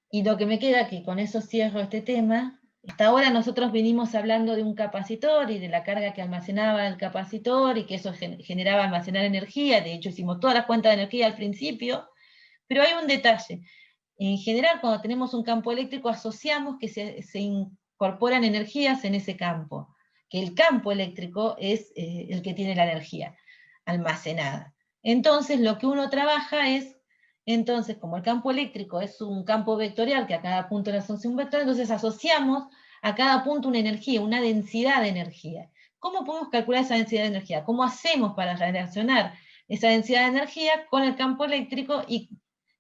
Y lo que me queda, que con eso cierro este tema, hasta ahora nosotros venimos hablando de un capacitor y de la carga que almacenaba el capacitor y que eso generaba almacenar energía, de hecho hicimos todas las cuentas de energía al principio, pero hay un detalle. En general, cuando tenemos un campo eléctrico, asociamos que se incorporan energías en ese campo, que el campo eléctrico es el que tiene la energía almacenada. Entonces, lo que uno trabaja es, entonces, como el campo eléctrico es un campo vectorial, que a cada punto le asocia un vector, entonces asociamos a cada punto una energía, una densidad de energía. ¿Cómo podemos calcular esa densidad de energía? ¿Cómo hacemos para relacionar esa densidad de energía con el campo eléctrico? Y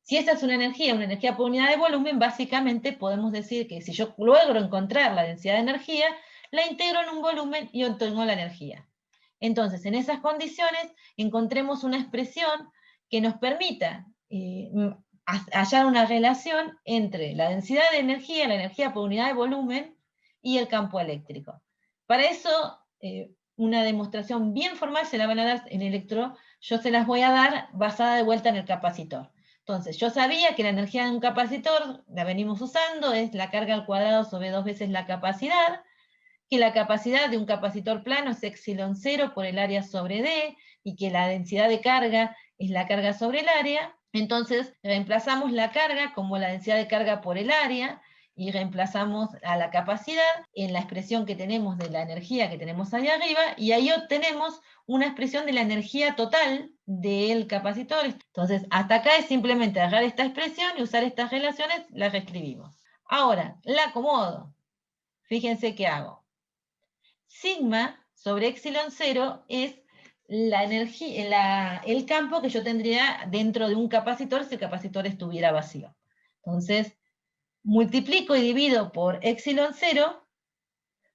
si esa es una energía por unidad de volumen, básicamente podemos decir que si yo logro encontrar la densidad de energía, la integro en un volumen y obtengo la energía. Entonces, en esas condiciones, encontremos una expresión que nos permita hallar una relación entre la densidad de energía, la energía por unidad de volumen, y el campo eléctrico. Para eso, una demostración bien formal se la van a dar en electro, yo se las voy a dar basada de vuelta en el capacitor. Entonces, yo sabía que la energía de un capacitor, la venimos usando, es la carga al cuadrado sobre 2 veces la capacidad, que la capacidad de un capacitor plano es epsilon 0 por el área sobre D, y que la densidad de carga es la carga sobre el área. Entonces reemplazamos la carga como la densidad de carga por el área, y reemplazamos a la capacidad en la expresión que tenemos de la energía que tenemos ahí arriba, y ahí obtenemos una expresión de la energía total del capacitor. Entonces hasta acá es simplemente agarrar esta expresión y usar estas relaciones, las reescribimos. Ahora, la acomodo. Fíjense qué hago. Sigma sobre epsilon 0 es la energía, el campo que yo tendría dentro de un capacitor si el capacitor estuviera vacío. Entonces, multiplico y divido por epsilon 0,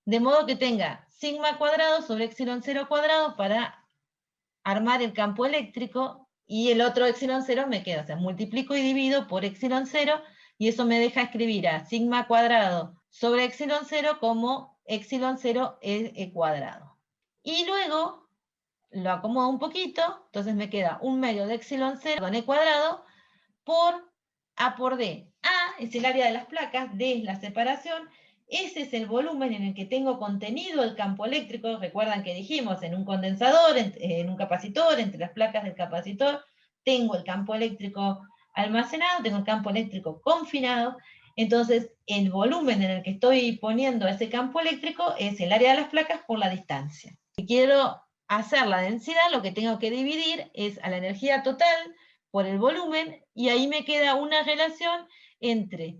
de modo que tenga sigma cuadrado sobre epsilon 0 cuadrado para armar el campo eléctrico, y el otro epsilon 0 me queda. O sea, multiplico y divido por epsilon 0, y eso me deja escribir a sigma cuadrado sobre epsilon 0 como epsilon 0 e cuadrado. Y luego lo acomodo un poquito, entonces me queda 1/2 de epsilon 0 con e cuadrado por A por D. A es el área de las placas, D es la separación, ese es el volumen en el que tengo contenido el campo eléctrico. Recuerdan que dijimos, en un condensador, en un capacitor, entre las placas del capacitor, tengo el campo eléctrico almacenado, tengo el campo eléctrico confinado. Entonces, el volumen en el que estoy poniendo ese campo eléctrico es el área de las placas por la distancia. Si quiero hacer la densidad, lo que tengo que dividir es a la energía total por el volumen, y ahí me queda una relación entre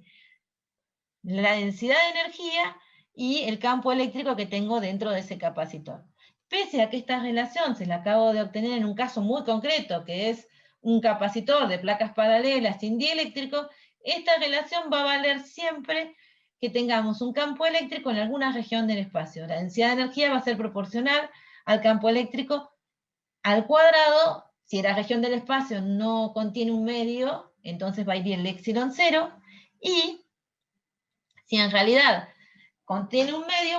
la densidad de energía y el campo eléctrico que tengo dentro de ese capacitor. pese a que esta relación se la acabo de obtener en un caso muy concreto, que es un capacitor de placas paralelas sin dieléctrico, esta relación va a valer siempre que tengamos un campo eléctrico en alguna región del espacio. La densidad de energía va a ser proporcional al campo eléctrico al cuadrado. Si la región del espacio no contiene un medio, entonces va a ir el epsilon 0, y si en realidad contiene un medio,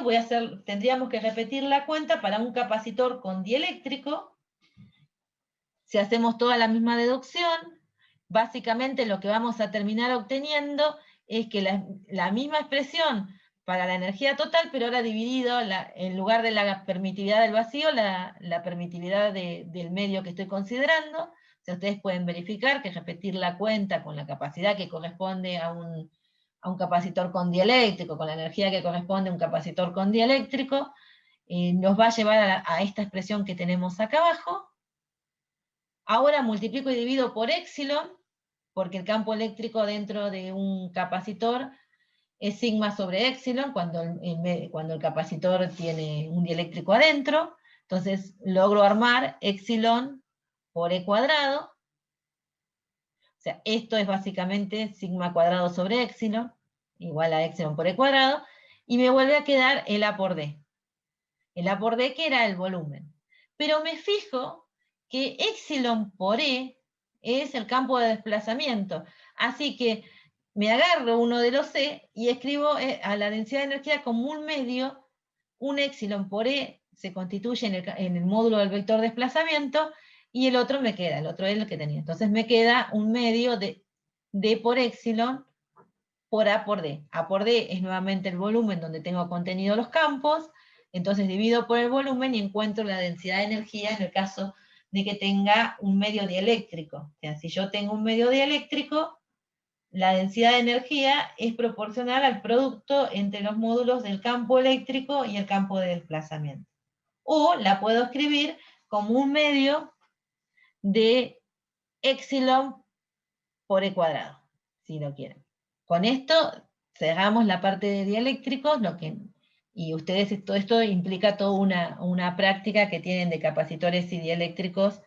tendríamos que repetir la cuenta para un capacitor con dieléctrico. Si hacemos toda la misma deducción, básicamente lo que vamos a terminar obteniendo es que la misma expresión para la energía total, pero ahora dividido, en lugar de la permitividad del vacío, la permitividad del medio que estoy considerando. O sea, ustedes pueden verificar que repetir la cuenta con la capacidad que corresponde a un capacitor con dieléctrico, con la energía que corresponde a un capacitor con dieléctrico, nos va a llevar a esta expresión que tenemos acá abajo. Ahora multiplico y divido por epsilon, porque el campo eléctrico dentro de un capacitor es sigma sobre epsilon cuando el capacitor tiene un dieléctrico adentro. Entonces logro armar epsilon por e cuadrado. O sea, esto es básicamente sigma cuadrado sobre epsilon, igual a epsilon por e cuadrado, y me vuelve a quedar el A por D. El A por D que era el volumen. Pero me fijo que epsilon por E es el campo de desplazamiento. Así que me agarro uno de los C y escribo a la densidad de energía como un medio. Un epsilon por E se constituye en el módulo del vector desplazamiento, y el otro me queda, el otro es el que tenía. Entonces me queda un medio de D por epsilon por A por D. A por D es nuevamente el volumen donde tengo contenido los campos. Entonces divido por el volumen y encuentro la densidad de energía en el caso de que tenga un medio dieléctrico. O sea, si yo tengo un medio dieléctrico, la densidad de energía es proporcional al producto entre los módulos del campo eléctrico y el campo de desplazamiento. O la puedo escribir como un medio de epsilon por e cuadrado, si lo quieren. Con esto cerramos la parte de dieléctricos, y ustedes todo esto implica toda una práctica que tienen de capacitores y dieléctricos